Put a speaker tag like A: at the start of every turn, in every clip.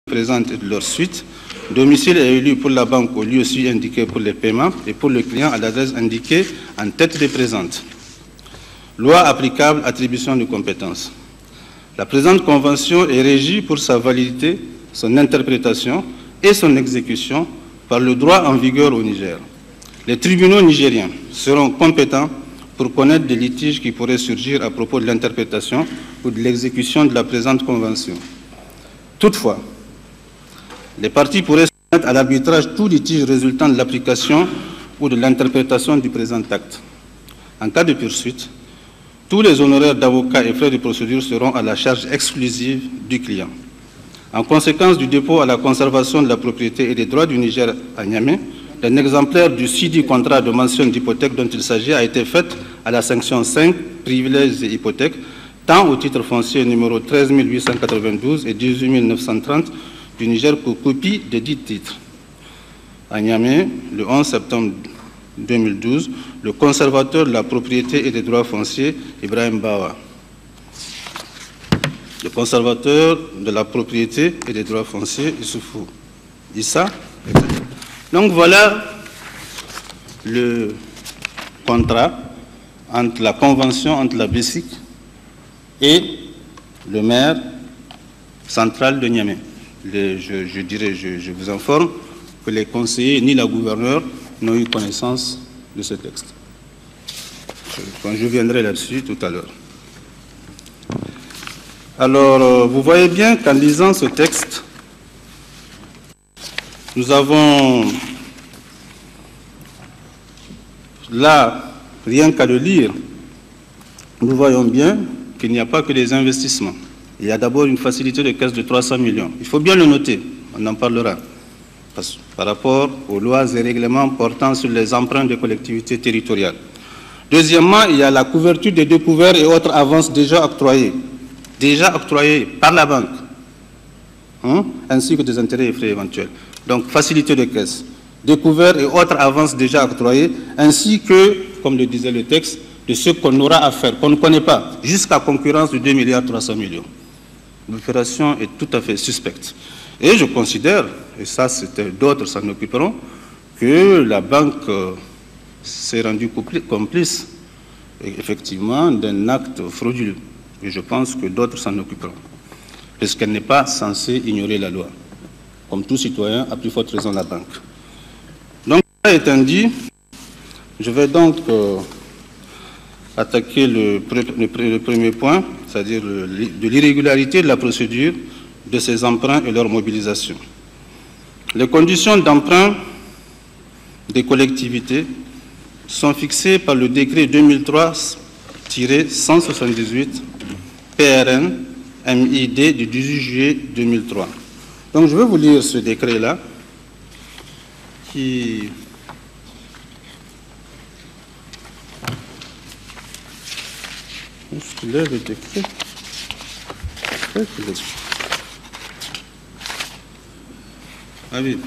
A: présentes et de leur suite. Domicile est élu pour la banque au lieu aussi indiqué pour les paiements et pour le client à l'adresse indiquée en tête des présentes. Loi applicable, attribution de compétences. La présente convention est régie pour sa validité, son interprétation et son exécution par le droit en vigueur au Niger. Les tribunaux nigériens seront compétents pour connaître des litiges qui pourraient surgir à propos de l'interprétation ou de l'exécution de la présente convention. Toutefois, les parties pourraient soumettre à l'arbitrage tout litige résultant de l'application ou de l'interprétation du présent acte. En cas de poursuite, tous les honoraires d'avocat et frais de procédure seront à la charge exclusive du client. En conséquence du dépôt à la conservation de la propriété et des droits du Niger à Niamey, un exemplaire du CIDI contrat de mention d'hypothèque dont il s'agit a été fait à la sanction 5, privilèges et hypothèques, tant au titre foncier numéro 13 892 et 18 930 du Niger pour copie des dits titres. À Niamey, le 11 septembre 2012, le conservateur de la propriété et des droits fonciers, Ibrahim Bawa. Le conservateur de la propriété et des droits fonciers, Issoufou Issa, etc. Donc voilà le contrat entre la convention entre la BESIC et le maire central de Niamey. Je vous informe que les conseillers ni la gouverneure n'ont eu connaissance de ce texte. Je viendrai là-dessus tout à l'heure. Alors, vous voyez bien qu'en lisant ce texte, nous avons là, rien qu'à le lire, nous voyons bien qu'il n'y a pas que des investissements. Il y a d'abord une facilité de caisse de 300 millions. Il faut bien le noter, on en parlera, par rapport aux lois et règlements portant sur les emprunts des collectivités territoriales. Deuxièmement, il y a la couverture des découverts et autres avances déjà octroyées par la banque, ainsi que des intérêts et frais éventuels. Donc, facilité de caisse, découverts et autres avances déjà octroyées, ainsi que, comme le disait le texte, de ce qu'on aura à faire, qu'on ne connaît pas, jusqu'à concurrence de 2,3 milliards. L'opération est tout à fait suspecte. Et je considère, et ça d'autres s'en occuperont, que la banque s'est rendue complice, effectivement, d'un acte frauduleux. Et je pense que d'autres s'en occuperont, puisqu'elle n'est pas censée ignorer la loi. Comme tout citoyen, à plus forte raison la banque. Donc, ça étant dit, je vais donc attaquer le premier point, c'est-à-dire de l'irrégularité de la procédure de ces emprunts et leur mobilisation. Les conditions d'emprunt des collectivités sont fixées par le décret 2003-178 PRN MID du 18 juillet 2003. Donc je vais vous lire ce décret-là qui je lève le décret. Ah oui.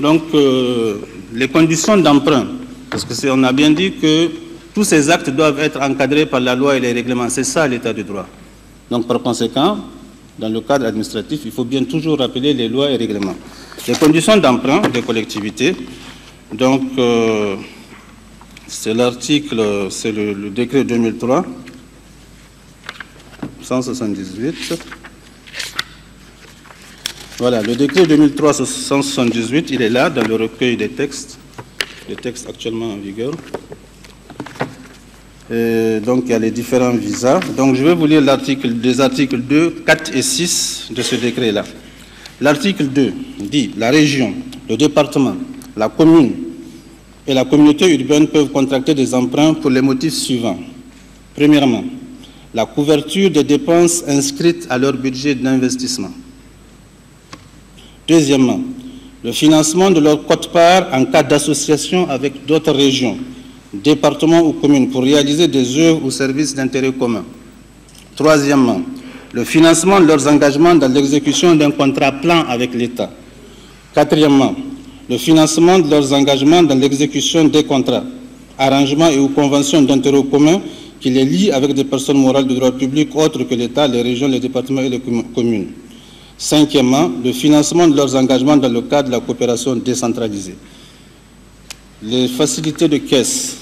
A: Donc, les conditions d'emprunt, parce qu'on a bien dit que tous ces actes doivent être encadrés par la loi et les règlements. C'est ça l'état de droit. Donc, par conséquent, dans le cadre administratif, il faut bien toujours rappeler les lois et règlements. Les conditions d'emprunt des collectivités, donc, c'est l'article, c'est le décret 2003. 178. Voilà, le décret 2003-178, il est là dans le recueil des textes actuellement en vigueur. Et donc, il y a les différents visas. Donc, je vais vous lire les articles 2, 4 et 6 de ce décret-là. L'article 2 dit « La région, le département, la commune et la communauté urbaine peuvent contracter des emprunts pour les motifs suivants. Premièrement, la couverture des dépenses inscrites à leur budget d'investissement. Deuxièmement, le financement de leur quote-part en cas d'association avec d'autres régions, départements ou communes pour réaliser des œuvres ou services d'intérêt commun. Troisièmement, le financement de leurs engagements dans l'exécution d'un contrat plan avec l'État. Quatrièmement, le financement de leurs engagements dans l'exécution des contrats, arrangements et ou conventions d'intérêt commun qui les lie avec des personnes morales de droit public autres que l'État, les régions, les départements et les communes. Cinquièmement, le financement de leurs engagements dans le cadre de la coopération décentralisée. Les facilités de caisse,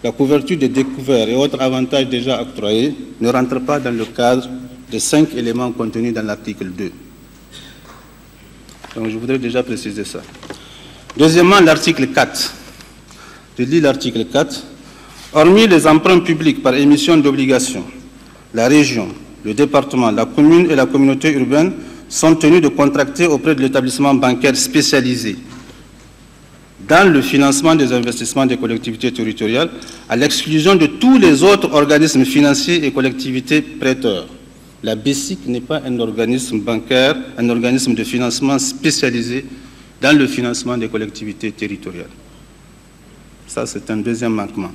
A: la couverture des découvertes et autres avantages déjà octroyés ne rentrent pas dans le cadre des 5 éléments contenus dans l'article 2. Donc je voudrais déjà préciser ça. Deuxièmement, l'article 4. Je lis l'article 4. Hormis les emprunts publics par émission d'obligations, la région, le département, la commune et la communauté urbaine sont tenus de contracter auprès de l'établissement bancaire spécialisé dans le financement des investissements des collectivités territoriales, à l'exclusion de tous les autres organismes financiers et collectivités prêteurs. La BESIC n'est pas un organisme bancaire, un organisme de financement spécialisé dans le financement des collectivités territoriales. Ça, c'est un deuxième manquement.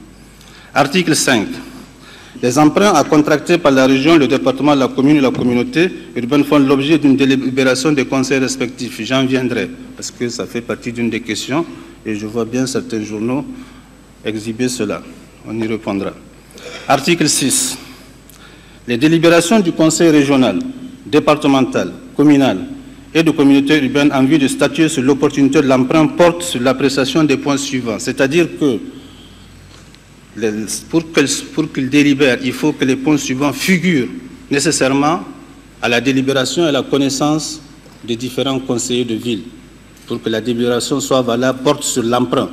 A: Article 5. Les emprunts à contracter par la région, le département, la commune et la communauté urbaine font l'objet d'une délibération des conseils respectifs. J'en viendrai, parce que ça fait partie d'une des questions, et je vois bien certains journaux exhiber cela. On y répondra. Article 6. Les délibérations du conseil régional, départemental, communal et de communauté urbaine en vue de statuer sur l'opportunité de l'emprunt portent sur l'appréciation des points suivants. C'est-à-dire que pour qu'ils délibèrent, il faut que les points suivants figurent nécessairement à la délibération et à la connaissance des différents conseillers de ville. Pour que la délibération soit valable, porte sur l'emprunt.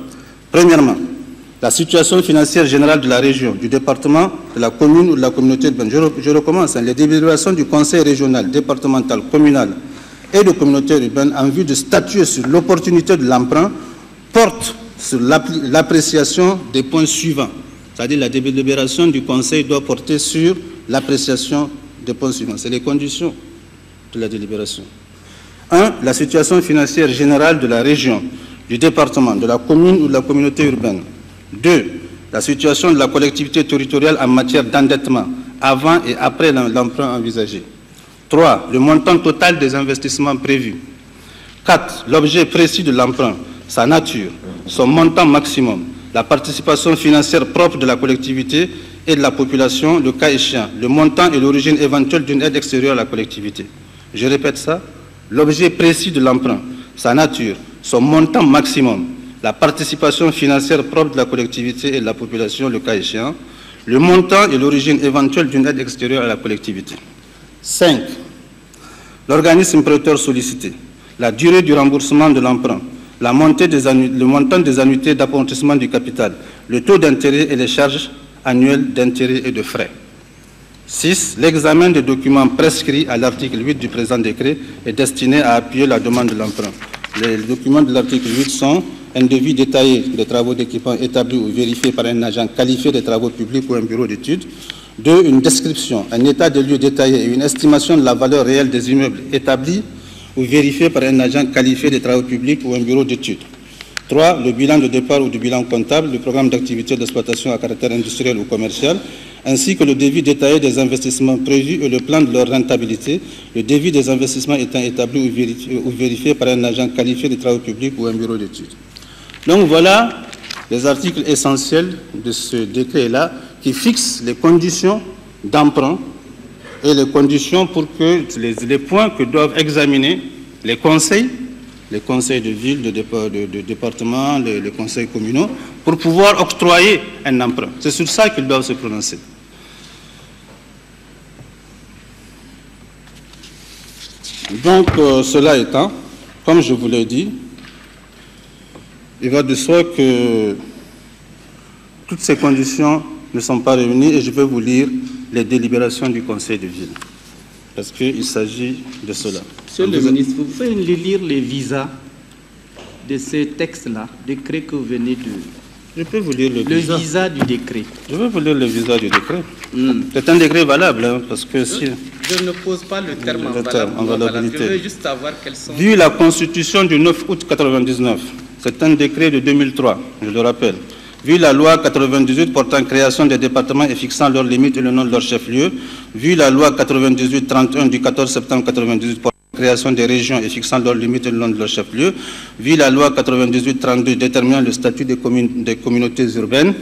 A: Premièrement, la situation financière générale de la région, du département, de la commune ou de la communauté urbaine. Je recommence. Les délibérations du conseil régional, départemental, communal et de communauté urbaine en vue de statuer sur l'opportunité de l'emprunt portent sur l'appréciation des points suivants. C'est-à-dire la délibération du conseil doit porter sur l'appréciation des points suivants. C'est les conditions de la délibération. 1. La situation financière générale de la région, du département, de la commune ou de la communauté urbaine. 2. La situation de la collectivité territoriale en matière d'endettement, avant et après l'emprunt envisagé. 3. Le montant total des investissements prévus. 4. L'objet précis de l'emprunt, sa nature, son montant maximum, la participation financière propre de la collectivité et de la population, le cas échéant, le montant et l'origine éventuelle d'une aide extérieure à la collectivité. Je répète ça. L'objet précis de l'emprunt, sa nature, son montant maximum, la participation financière propre de la collectivité et de la population, le cas échéant, le montant et l'origine éventuelle d'une aide extérieure à la collectivité. 5. L'organisme prêteur sollicité, la durée du remboursement de l'emprunt, le montant des annuités d'apportissement du capital, le taux d'intérêt et les charges annuelles d'intérêt et de frais. 6. L'examen des documents prescrits à l'article 8 du présent décret est destiné à appuyer la demande de l'emprunt. Les documents de l'article 8 sont un devis détaillé des travaux d'équipement établis ou vérifiés par un agent qualifié des travaux publics ou un bureau d'études. 2. Une description, un état des lieux détaillé et une estimation de la valeur réelle des immeubles établis ou vérifiés par un agent qualifié des travaux publics ou un bureau d'études. 3. Le bilan de départ ou du bilan comptable, le programme d'activité d'exploitation à caractère industriel ou commercial, ainsi que le devis détaillé des investissements prévus et le plan de leur rentabilité, le devis des investissements étant établi ou vérifié par un agent qualifié des travaux publics ou un bureau d'études. Donc voilà les articles essentiels de ce décret-là qui fixent les conditions d'emprunt et les conditions pour que les points que doivent examiner les conseils de ville, de département, les conseils communaux, pour pouvoir octroyer un emprunt. C'est sur ça qu'ils doivent se prononcer. Donc, cela étant, comme je vous l'ai dit, il va de soi que toutes ces conditions ne sont pas réunies et je vais vous lire les délibérations du conseil de ville, parce qu'il s'agit de cela.
B: Monsieur le ministre, vous pouvez lire les visas de ces textes-là, décret que vous venez de...
A: Je peux vous lire le
B: visa du décret.
A: Je vais vous lire le visa du décret. C'est un décret valable, hein, parce que si...
B: Je ne pose pas le terme en valabilité. Je veux juste savoir quels sont...
A: Vu la constitution du 9 août 1999, c'est un décret de 2003, je le rappelle. Vu la loi 98 portant création des départements et fixant leurs limites et le nom de leur chef-lieu, vu la loi 98-31 du 14 septembre 1998 portant création des régions et fixant leurs limites et le nom de leur chef-lieu, vu la loi 98-32 déterminant le statut des communautés urbaines,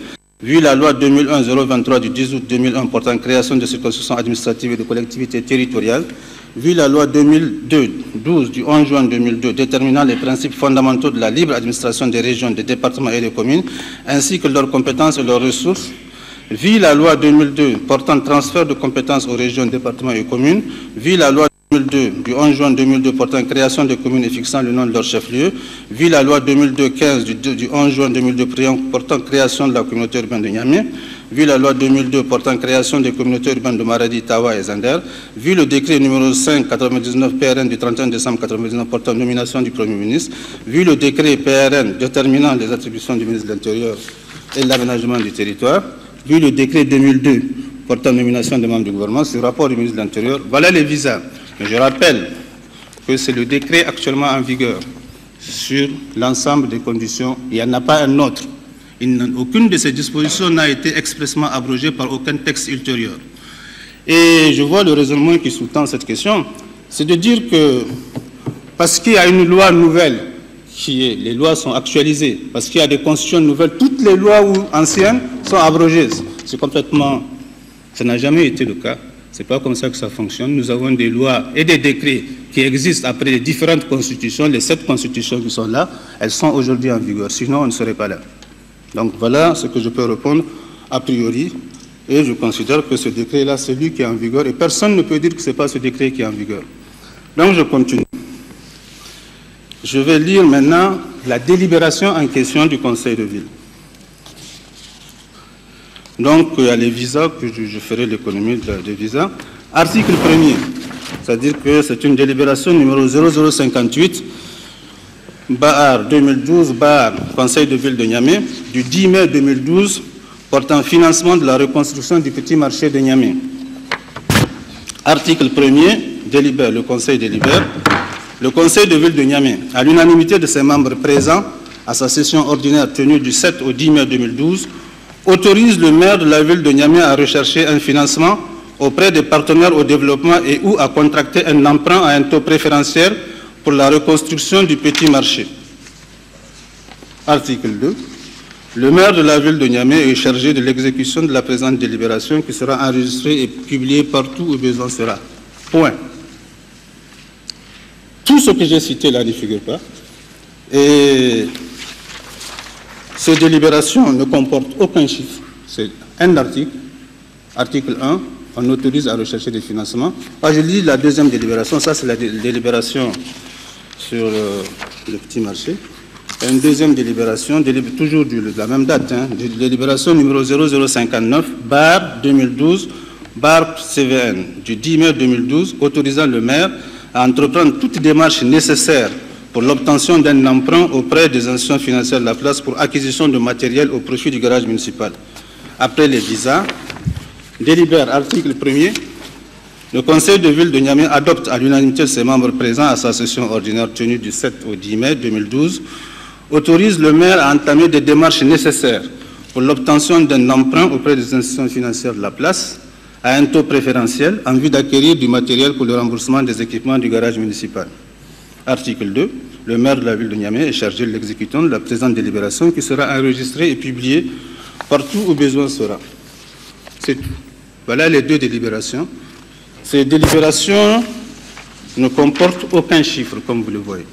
A: vu la loi 2001-023 du 10 août 2001 portant création de circonscriptions administratives et de collectivités territoriales, vu la loi 2002-12 du 11 juin 2002 déterminant les principes fondamentaux de la libre administration des régions, des départements et des communes, ainsi que leurs compétences et leurs ressources, vu la loi 2002 portant transfert de compétences aux régions, départements et communes, vu la loi 2002 du 11 juin 2002 portant création de communes et fixant le nom de leur chef-lieu, vu la loi 2002-15 du 11 juin 2002 portant création de la communauté urbaine de Niamey, vu la loi 2002 portant création des communautés urbaines de Maradi, Tawa et Zander, vu le décret numéro 5/99 PRN du 31 décembre 1999 portant nomination du Premier ministre, vu le décret PRN déterminant les attributions du ministre de l'Intérieur et de l'aménagement du territoire, vu le décret 2002 portant nomination des membres du gouvernement, ce rapport du ministre de l'Intérieur, voilà les visas. Mais je rappelle que c'est le décret actuellement en vigueur sur l'ensemble des conditions. Il n'y en a pas un autre. Aucune de ces dispositions n'a été expressément abrogée par aucun texte ultérieur. Et je vois le raisonnement qui sous-tend cette question, c'est de dire que parce qu'il y a une loi nouvelle, les lois sont actualisées, parce qu'il y a des constitutions nouvelles, toutes les lois anciennes sont abrogées. C'est complètement... Ça n'a jamais été le cas. Ce n'est pas comme ça que ça fonctionne. Nous avons des lois et des décrets qui existent après les différentes constitutions. Les 7 constitutions qui sont là, elles sont aujourd'hui en vigueur. Sinon, on ne serait pas là. Donc voilà ce que je peux répondre a priori. Et je considère que ce décret-là, c'est lui qui est en vigueur. Et personne ne peut dire que ce n'est pas ce décret qui est en vigueur. Donc je continue. Je vais lire maintenant la délibération en question du Conseil de ville. Donc, il y a les visas, que je ferai l'économie des visas. Article 1er, c'est-à-dire que c'est une délibération numéro 0058, bar 2012, bar Conseil de ville de Niamey, du 10 mai 2012, portant financement de la reconstruction du petit marché de Niamey. Article 1er, délibère, le Conseil délibère. Le Conseil de ville de Niamey, à l'unanimité de ses membres présents à sa session ordinaire tenue du 7 au 10 mai 2012, autorise le maire de la ville de Niamey à rechercher un financement auprès des partenaires au développement et ou à contracter un emprunt à un taux préférentiel pour la reconstruction du petit marché. Article 2. Le maire de la ville de Niamey est chargé de l'exécution de la présente délibération qui sera enregistrée et publiée partout où besoin sera. Point. Tout ce que j'ai cité là ne figure pas. Et ces délibérations ne comportent aucun chiffre. C'est un article. Article 1, on autorise à rechercher des financements. Je lis la deuxième délibération. Ça, c'est la délibération sur le petit marché. Et une deuxième délibération, toujours de la même date, délibération numéro 0059, bar 2012, bar CVN, du 10 mai 2012, autorisant le maire à entreprendre toute démarche nécessaire pour l'obtention d'un emprunt auprès des institutions financières de la place pour acquisition de matériel au profit du garage municipal. Après les visas, délibère article 1er, le Conseil de ville de Niamey adopte à l'unanimité de ses membres présents à sa session ordinaire tenue du 7 au 10 mai 2012, autorise le maire à entamer des démarches nécessaires pour l'obtention d'un emprunt auprès des institutions financières de la place à un taux préférentiel en vue d'acquérir du matériel pour le remboursement des équipements du garage municipal. Article 2. Le maire de la ville de Niamey est chargé de l'exécution de la présente délibération qui sera enregistrée et publiée partout où besoin sera. C'est tout. Voilà les deux délibérations. Ces délibérations ne comportent aucun chiffre, comme vous le voyez.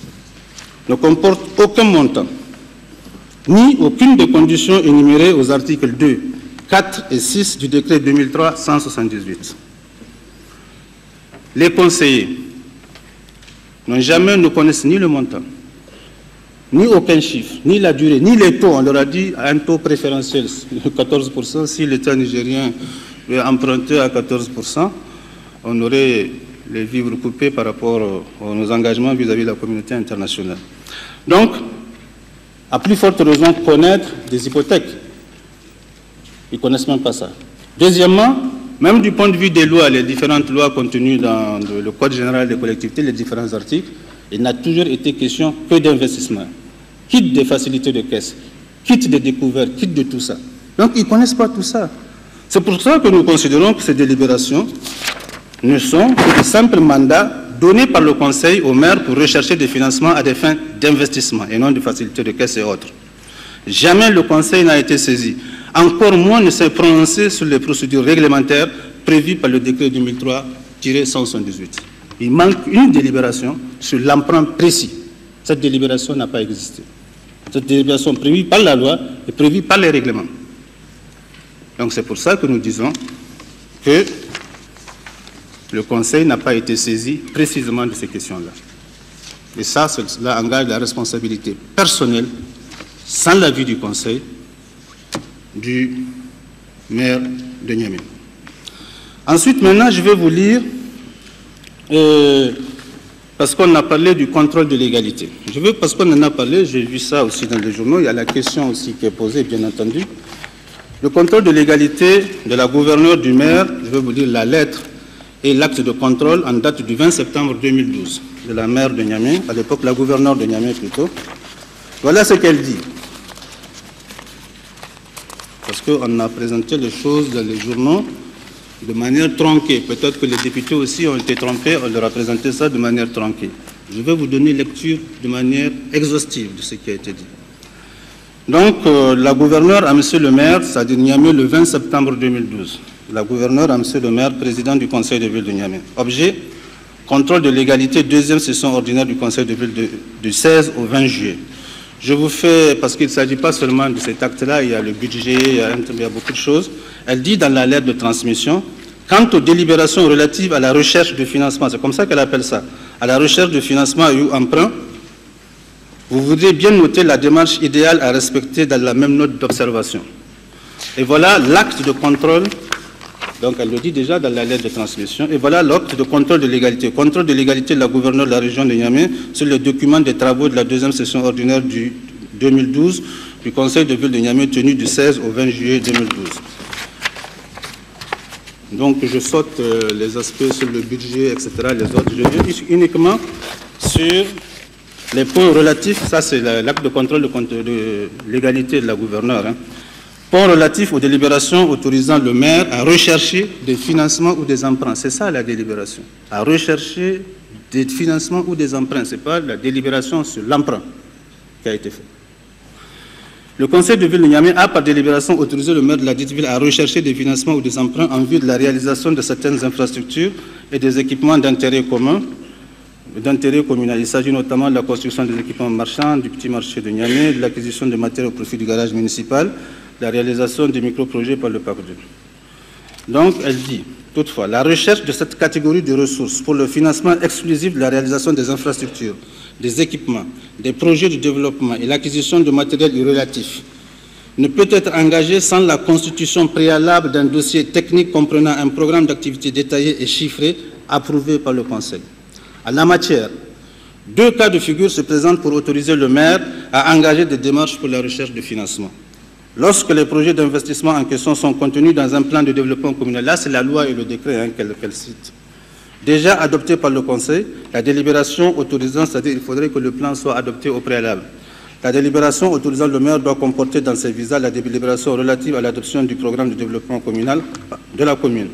A: Ne comportent aucun montant, ni aucune des conditions énumérées aux articles 2, 4 et 6 du décret 2003-178. Les conseillers ne connaissent ni le montant, ni aucun chiffre, ni la durée, ni les taux. On leur a dit à un taux préférentiel de 14%. Si l'État nigérien veut emprunter à 14%, on aurait les vivres coupés par rapport à nos engagements vis-à-vis de la communauté internationale. Donc, à plus forte raison, connaître des hypothèques. Ils ne connaissent même pas ça. Deuxièmement, même du point de vue des lois, les différentes lois contenues dans le Code général des collectivités, les différents articles, il n'a toujours été question que d'investissement, quitte des facilités de caisse, quitte des découvertes, quitte de tout ça. Donc, ils ne connaissent pas tout ça. C'est pour ça que nous considérons que ces délibérations ne sont que de simples mandats donnés par le Conseil au maire pour rechercher des financements à des fins d'investissement et non de facilités de caisse et autres. Jamais le Conseil n'a été saisi. Encore moins ne s'est prononcé sur les procédures réglementaires prévues par le décret 2003-178. Il manque une délibération sur l'emprunt précis. Cette délibération n'a pas existé. Cette délibération prévue par la loi est prévue par les règlements. Donc c'est pour ça que nous disons que le Conseil n'a pas été saisi précisément de ces questions-là. Et ça, cela engage la responsabilité personnelle, sans l'avis du Conseil, du maire de Niamey. Ensuite, maintenant, je vais vous lire, parce qu'on a parlé du contrôle de légalité. Parce qu'on en a parlé, j'ai vu ça aussi dans les journaux, il y a la question aussi qui est posée, bien entendu. Le contrôle de légalité de la gouverneure du maire, je vais vous lire la lettre et l'acte de contrôle en date du 20 septembre 2012 de la maire de Niamey, à l'époque la gouverneure de Niamey plutôt. Voilà ce qu'elle dit. Parce qu'on a présenté les choses dans les journaux de manière tronquée. Peut-être que les députés aussi ont été trompés, on leur a présenté ça de manière tronquée. Je vais vous donner lecture de manière exhaustive de ce qui a été dit. Donc, la gouverneure à M. le maire, c'est-à-dire Niamey, le 20 septembre 2012. La gouverneure à M. le maire, président du Conseil de ville de Niamey. Objet, contrôle de légalité, deuxième session ordinaire du Conseil de ville du 16 au 20 juillet. Je vous fais, parce qu'il ne s'agit pas seulement de cet acte-là, il y a le budget, il y a beaucoup de choses. Elle dit dans la lettre de transmission, quant aux délibérations relatives à la recherche de financement, c'est comme ça qu'elle appelle ça, à la recherche de financement ou emprunt, vous voudrez bien noter la démarche idéale à respecter dans la même note d'observation. Et voilà l'acte de contrôle, donc elle le dit déjà dans la lettre de transmission, et voilà l'acte de contrôle de légalité. Contrôle de légalité de la gouverneure de la région de Niamey sur le document des travaux de la deuxième session ordinaire du 2012 du Conseil de ville de Niamey tenu du 16 au 20 juillet 2012. Donc je saute les aspects sur le budget, etc., les autres. Je viens uniquement sur les points relatifs, ça c'est l'acte de contrôle de légalité de la gouverneure, hein. Points relatifs aux délibérations autorisant le maire à rechercher des financements ou des emprunts. C'est ça la délibération. À rechercher des financements ou des emprunts. Ce n'est pas la délibération sur l'emprunt qui a été fait. Le Conseil de ville de Niamey a par délibération autorisé le maire de la dite ville à rechercher des financements ou des emprunts en vue de la réalisation de certaines infrastructures et des équipements d'intérêt commun, d'intérêt communal. Il s'agit notamment de la construction des équipements marchands, du petit marché de Niamey, de l'acquisition de matériaux au profit du garage municipal, de la réalisation des micro-projets par le PACDU. Donc, elle dit, toutefois, la recherche de cette catégorie de ressources pour le financement exclusif de la réalisation des infrastructures, des équipements, des projets de développement et l'acquisition de matériel relatif ne peut être engagée sans la constitution préalable d'un dossier technique comprenant un programme d'activité détaillé et chiffré approuvé par le Conseil. En la matière, deux cas de figure se présentent pour autoriser le maire à engager des démarches pour la recherche de financement. Lorsque les projets d'investissement en question sont contenus dans un plan de développement communal, là c'est la loi et le décret qu'elle cite, déjà adopté par le Conseil, la délibération autorisant, c'est-à-dire qu'il faudrait que le plan soit adopté au préalable. La délibération autorisant le maire doit comporter dans ses visas la délibération relative à l'adoption du programme de développement communal de la commune.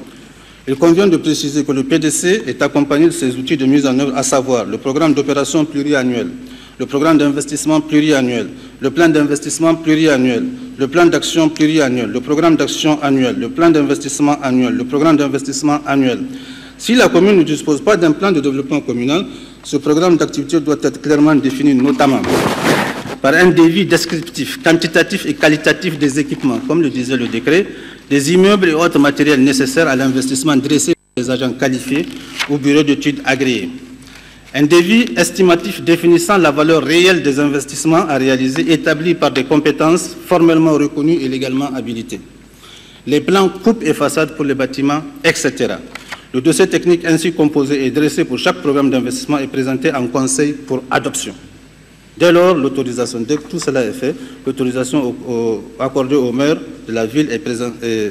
A: Il convient de préciser que le PDC est accompagné de ses outils de mise en œuvre, à savoir le programme d'opération pluriannuel, le programme d'investissement pluriannuel, le plan d'investissement pluriannuel, le plan d'action pluriannuel, le programme d'action annuel, le plan d'investissement annuel, le programme d'investissement annuel. Si la commune ne dispose pas d'un plan de développement communal, ce programme d'activité doit être clairement défini, notamment par un devis descriptif, quantitatif et qualitatif des équipements, comme le disait le décret, des immeubles et autres matériels nécessaires à l'investissement dressés par des agents qualifiés ou bureaux d'études agréés. Un devis estimatif définissant la valeur réelle des investissements à réaliser établi par des compétences formellement reconnues et légalement habilitées. Les plans coupe et façade pour les bâtiments, etc. Le dossier technique ainsi composé et dressé pour chaque programme d'investissement est présenté en conseil pour adoption. Dès lors, l'autorisation, dès que tout cela est fait, l'autorisation accordée au maire de la ville est présentée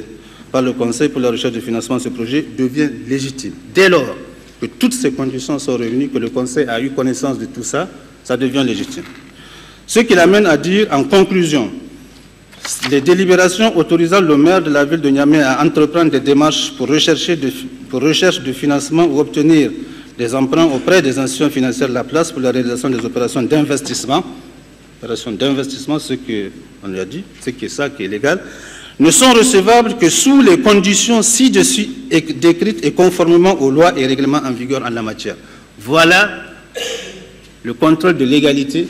A: par le conseil pour la recherche de financement de ce projet devient légitime. Dès lors que toutes ces conditions sont réunies, que le conseil a eu connaissance de tout ça, ça devient légitime. Ce qui l'amène à dire, en conclusion, les délibérations autorisant le maire de la ville de Niamey à entreprendre des démarches pour recherche de financement ou obtenir des emprunts auprès des institutions financières de la place pour la réalisation des opérations d'investissement, ce qu'on lui a dit, c'est ça qui est légal, ne sont recevables que sous les conditions ci-dessus décrites et conformément aux lois et règlements en vigueur en la matière. Voilà le contrôle de légalité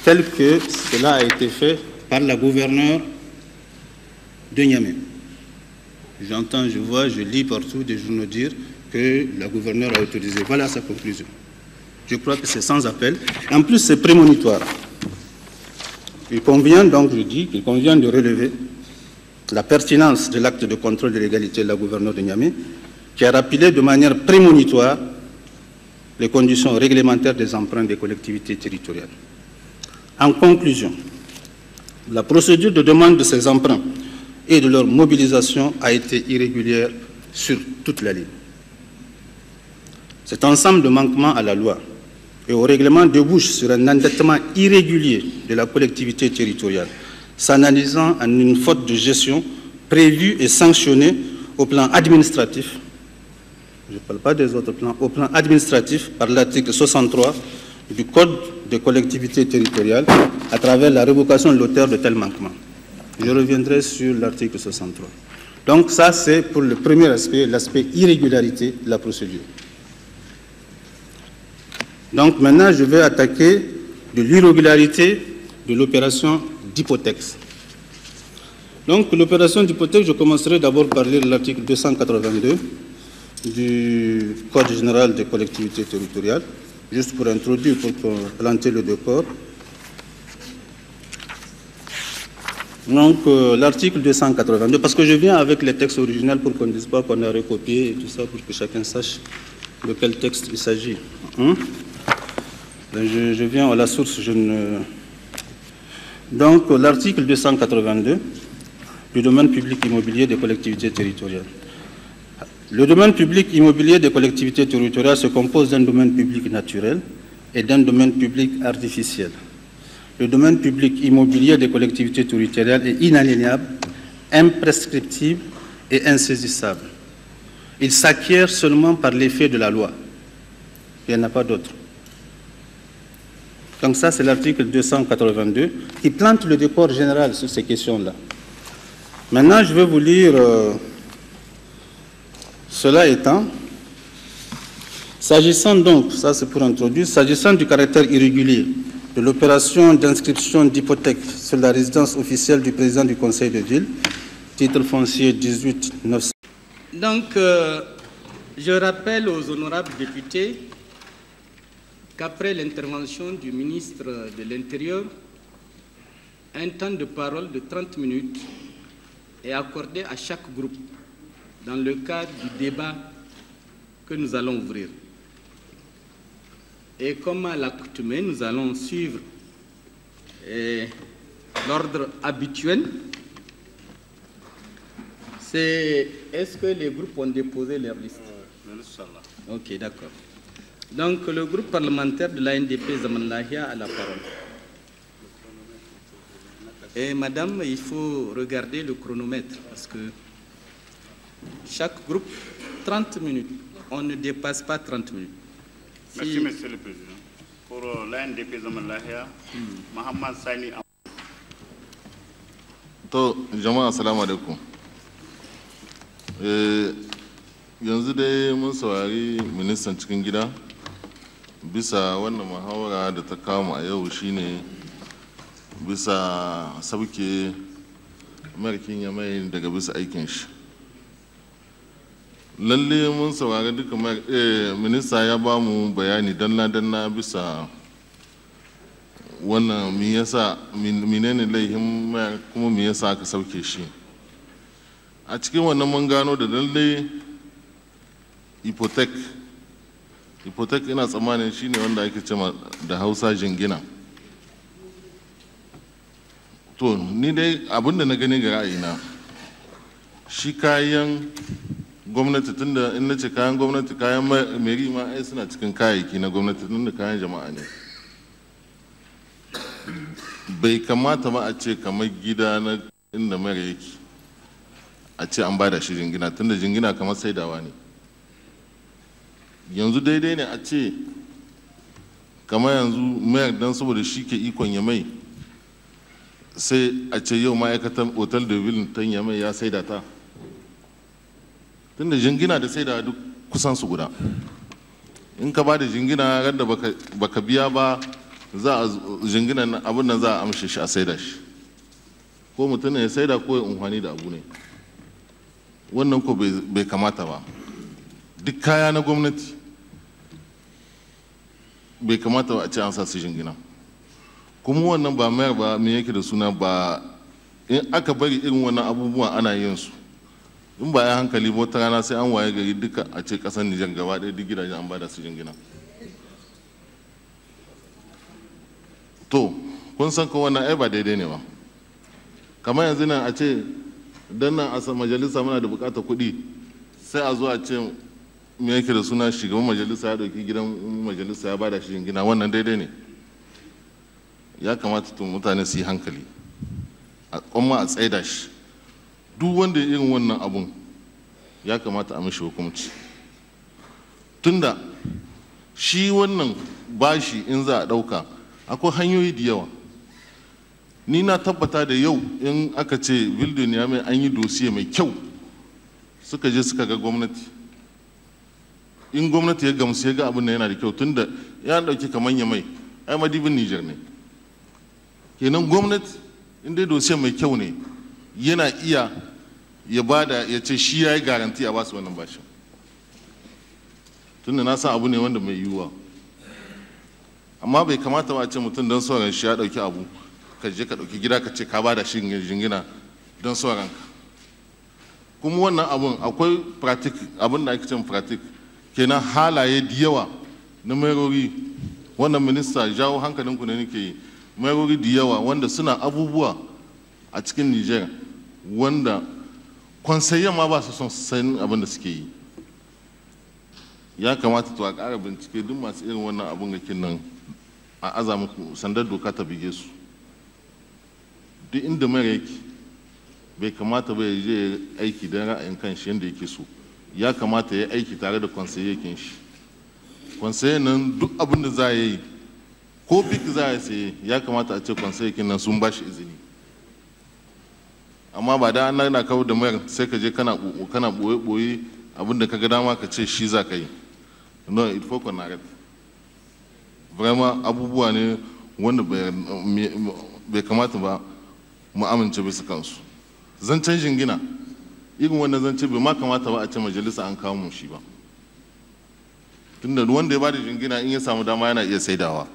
A: tel que cela a été fait par la gouverneure de Niamey. J'entends, je vois, je lis partout des journaux dire que la gouverneure a autorisé. Voilà sa conclusion. Je crois que c'est sans appel. En plus, c'est prémonitoire. Il convient donc, je dis, qu'il convient de relever la pertinence de l'acte de contrôle de légalité de la gouverneure de Niamey, qui a rappelé de manière prémonitoire les conditions réglementaires des emprunts des collectivités territoriales. En conclusion, la procédure de demande de ces emprunts et de leur mobilisation a été irrégulière sur toute la ligne. Cet ensemble de manquements à la loi et au règlement débouche sur un endettement irrégulier de la collectivité territoriale, s'analysant en une faute de gestion prévue et sanctionnée au plan administratif, je ne parle pas des autres plans, au plan administratif par l'article 63 du Code des collectivités territoriales à travers la révocation de l'auteur de tels manquements. Je reviendrai sur l'article 63. Donc ça, c'est pour le premier aspect, l'aspect irrégularité de la procédure. Donc maintenant, je vais attaquer de l'irrégularité de l'opération d'hypothèque. Donc l'opération d'hypothèque, je commencerai d'abord par lire l'article 282 du Code général des collectivités territoriales, juste pour introduire, pour planter le décor. Donc l'article 282, parce que je viens avec les textes originaux pour qu'on ne dise pas qu'on a recopié et tout ça, pour que chacun sache de quel texte il s'agit. Je viens à la source, Donc l'article 282 du domaine public immobilier des collectivités territoriales. Le domaine public immobilier des collectivités territoriales se compose d'un domaine public naturel et d'un domaine public artificiel. Le domaine public immobilier des collectivités territoriales est inaliénable, imprescriptible et insaisissable. Il s'acquiert seulement par l'effet de la loi. Il n'y en a pas d'autre. Donc ça, c'est l'article 282 qui plante le décor général sur ces questions-là. Maintenant, je vais vous lire, cela étant, s'agissant donc, ça c'est pour introduire, s'agissant du caractère irrégulier de l'opération d'inscription d'hypothèque sur la résidence officielle du président du conseil de ville, titre foncier 18-900.
B: Donc, je rappelle aux honorables députés qu'après l'intervention du ministre de l'Intérieur, un temps de parole de 30 minutes est accordé à chaque groupe dans le cadre du débat que nous allons ouvrir. Et comme à l'accoutumée, nous allons suivre l'ordre habituel. Est-ce que les groupes ont déposé leur liste? Ok, d'accord. Donc, le groupe parlementaire de l'ANDP Zaman Lahia a la parole. Et madame, il faut regarder le chronomètre parce que chaque groupe, 30 minutes. On ne dépasse pas 30 minutes.
C: Merci, Monsieur le Président. Pour l'ANDP Zaman Lahia, Mohamed Sani.
D: Jama'a, assalamu alaikum. Yanzu dai mun saurari ministan cikin gida bisa wannan muhawara da ta kawo a yau shine bisa sauke markin Yamai daga bisa aikin shi. Lalle mun saurari duka minista ya ba mu bayani danna bisa wannan me yasa menene laihin mayar kuma me yasa aka sauke shi. A cikin wannan mun gano da lalle hypothèque ina tsammanin shine wanda ake cewa da Hausa jingina. To ni dai abinda na gani ga ra'ayina shi kayan gwamnati, tunda in nace kayan gwamnati, kayan meri ma ai suna cikin kayayyaki na gwamnati tunda kayan jama'a ne. Bai kamata ba a ce kamar gida na inda mara yake a ce an bada shi jingina, tunda jingina kamar saidawa ne. Yanzu daidai ne a ce kamar yanzu mayar dan saboda shi ke ikon ya mai sai a ce yau ma'aikatan hotel de ville ta Yamai ya saida ta, tunda jingina da saida duk kusan su guda. In ka ba da jingina radda baka biya ba, za a jingina abin nan za a amshe shi a saida shi, ko mutum ya saida ko ya unhwani da abu ne. Wannan ko bai kamata ba. Duk kaya na gwamnati bai kamata ba a ce an sa su jingina. Kuma wannan ba mayar ba me yake da suna ba, in aka bari irin wannan abubuwan ana yin su, in ba ya hankali ba wata rana sai an waye gari duka a ce kasar Nijar gaba ɗaya duk gidajen an bada su jingina. To kun san ko wannan ai ba daidai ne ba. Kamar yanzu nan a ce dan nan a majalisa muna da bukatar kuɗi, sai a zo a ce me yake da suna shugaban majalisa ya ɗauki gidan majalisa ya bada shi jingina, wannan daidai ne. Ya kamata tun mutane su yi hankali, a kuma a tsaida shi. Duk wanda ya irin wannan abun ya kamata a mishi hukunci, tunda shi wannan bashi in za a ɗauka akwai hanyoyi da yawa. Ni na tabbata da yau in aka ce Ville ya mai an yi dosiye mai kyau, suka je suka ga gwamnati, in gwamnati ya gamsu ya ga abin da yana da kyau, tunda ya ɗauki kamar Yamai ai madibin Nijar ne. Kenan gwamnati in dai dosiye mai kyau ne yana iya ya bada ya ce shi ya yi garanti a basu wannan bashin, tunda na san abu ne wanda mai yiwuwa. Amma bai kamata ba a ce mutum don sauran shi ya ɗauki abu ka je ka ɗauki gida ka ce ka bada shi jingina don sauran ka. Kuma wannan abun akwai pratik, abin da ake cin pratik, kenan halaye da yawa na merori. Wannan minista jawo hankalinku ne nake yi, merori da yawa wanda suna abubuwa a cikin Nijar wanda konsayyan ma ba su son san abin da suke yi. Ya kamata to a ƙara bincike duk masu irin wannan abun gakin nan a aza muku sandar doka ta bige su. Duk inda mara yake bai kamata ba ya je aiki don ra'ayin kan shi yadda yake so, ya kamata ya aiki tare da konsayyakin shi. Konsayyan nan duk abin da za a yi ko bik za a saye ya kamata a ce konsayyakin nan sun ba shi izini. Amma ba da an na kawo da mayar sai ka je kana boye-boye abin da ka ga dama ka ce shi za ka yi. No, il faut qu'on arrête. Vraiment abubuwa ne wanda bai kamata ba mu amince bisa kansu. Zancen jingina irin wannan zance bai ma kamata ba a ce majalisa an kawo mu shi ba, tunda wanda ya bada jingina in ya samu dama yana iya saidawa.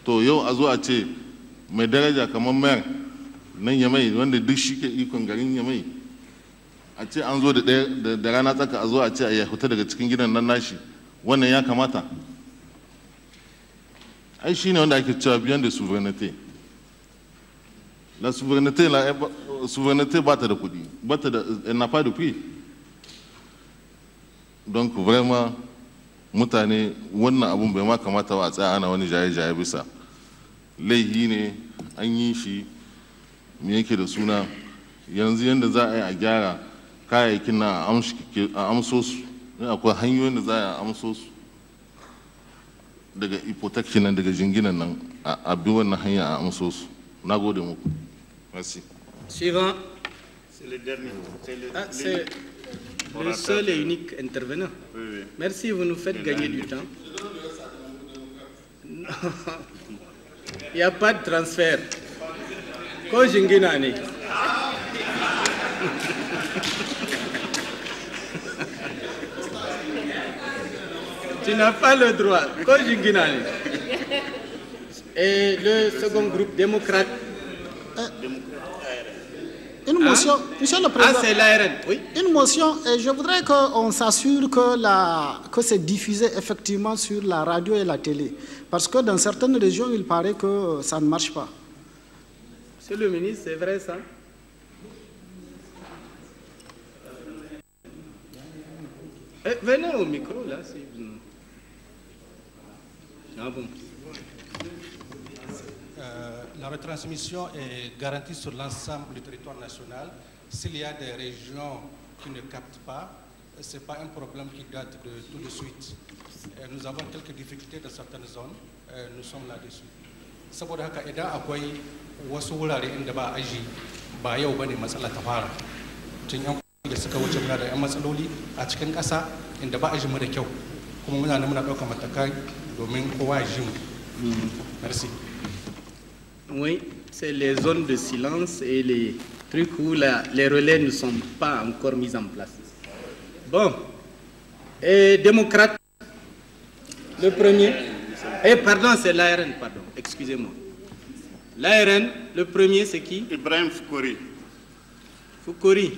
D: To yau a zo a ce mai daraja kamar mayar nan Yamai wanda duk shi ke ikon garin Yamai, a ce an zo da rana tsaka a zo a ce a ya fita daga cikin gidan nan nashi, wannan ya kamata? Ai shi ne wanda ake cewa biyan da souveraineté. La souveraineté ba ta da kuɗi, elle n'a pas de prix. Donc vraiment mutane wannan abun bai ma kamata ba a tsaya ana wani jaye-jaye bisa. Laihi ne an yi shi, me yake da suna, yanzu yadda za a yi a gyara kayayyakin na a amso su, akwai hanyoyin da za a amso su daga hypothecation nan, daga jinginan nan, a bi wannan hanya a amso su. Na gode muku. Merci.
B: Suivant.
C: C'est le dernier.
B: C'est le seul et unique intervenant.
C: Oui, oui.
B: Merci, vous nous faites gagner du temps. Il n'y a pas de transfert. Ko jingina ne. Tu n'as pas le droit. Ko jingina ne. Et le second groupe démocrate.
E: Une motion, Monsieur le Président.
B: Ah, c'est l'ARN, oui.
E: Une motion, et je voudrais qu'on s'assure que c'est diffusé effectivement sur la radio et la télé. Parce que dans certaines régions, il paraît que ça ne marche pas.
B: Monsieur le ministre, c'est vrai ça? Venez au micro, là, si vous... Ah bon.
F: La retransmission est garantie sur l'ensemble du territoire national. S'il y a des régions qui ne captent pas, ce n'est pas un problème qui date de tout de suite. Nous avons quelques difficultés dans certaines zones. Nous sommes là-dessus. saboda haka idan akwai wasu wurare inda ba aji ba yau bane matsala ta fara tun yan da suka wuce muna da yan matsaloli a cikin ƙasa inda ba aji mu da kyau kuma muna ɗaukar matakai domin kowa ya ji mu. Merci.
B: Oui, c'est les zones de silence et les trucs où les relais ne sont pas encore mis en place. Bon, et démocrate, le premier. Pardon, c'est l'ARN, pardon, excusez-moi. L'ARN, le premier, c'est qui?
C: Ibrahim Foukouri.
B: Foukouri.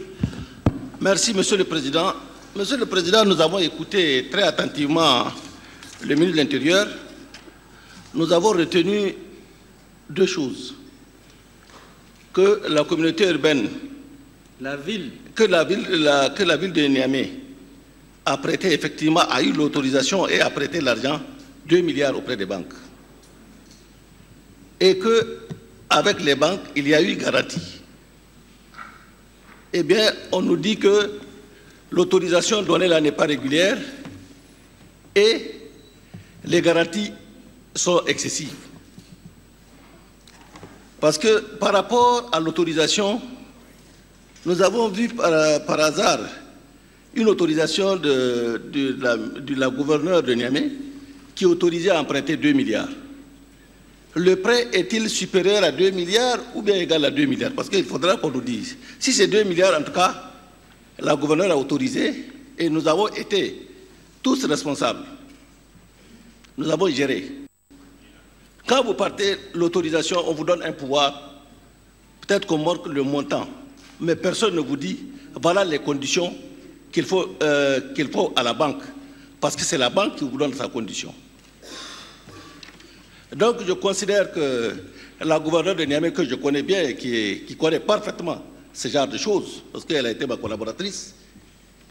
G: Merci, Monsieur le Président. Monsieur le Président, nous avons écouté très attentivement le ministre de l'Intérieur. Nous avons retenu deux choses. Que la communauté urbaine, que la ville de Niamey a prêté effectivement, a eu l'autorisation et a prêté l'argent, 2 milliards auprès des banques. Et qu'avec les banques, il y a eu garantie. Eh bien, on nous dit que l'autorisation donnée là n'est pas régulière et les garanties sont excessives. Parce que par rapport à l'autorisation, nous avons vu par hasard une autorisation de la gouverneure de Niamey qui autorisait à emprunter 2 milliards. Le prêt est-il supérieur à 2 milliards ou bien égal à 2 milliards? Parce qu'il faudra qu'on nous dise. Si c'est 2 milliards, en tout cas, la gouverneure a autorisé et nous avons été tous responsables. Nous avons géré. Quand vous partez l'autorisation, on vous donne un pouvoir, peut-être qu'on marque le montant, mais personne ne vous dit, voilà les conditions qu'il faut à la banque, parce que c'est la banque qui vous donne sa condition. Donc je considère que la gouverneure de Niamey, que je connais bien et qui connaît parfaitement ce genre de choses, parce qu'elle a été ma collaboratrice,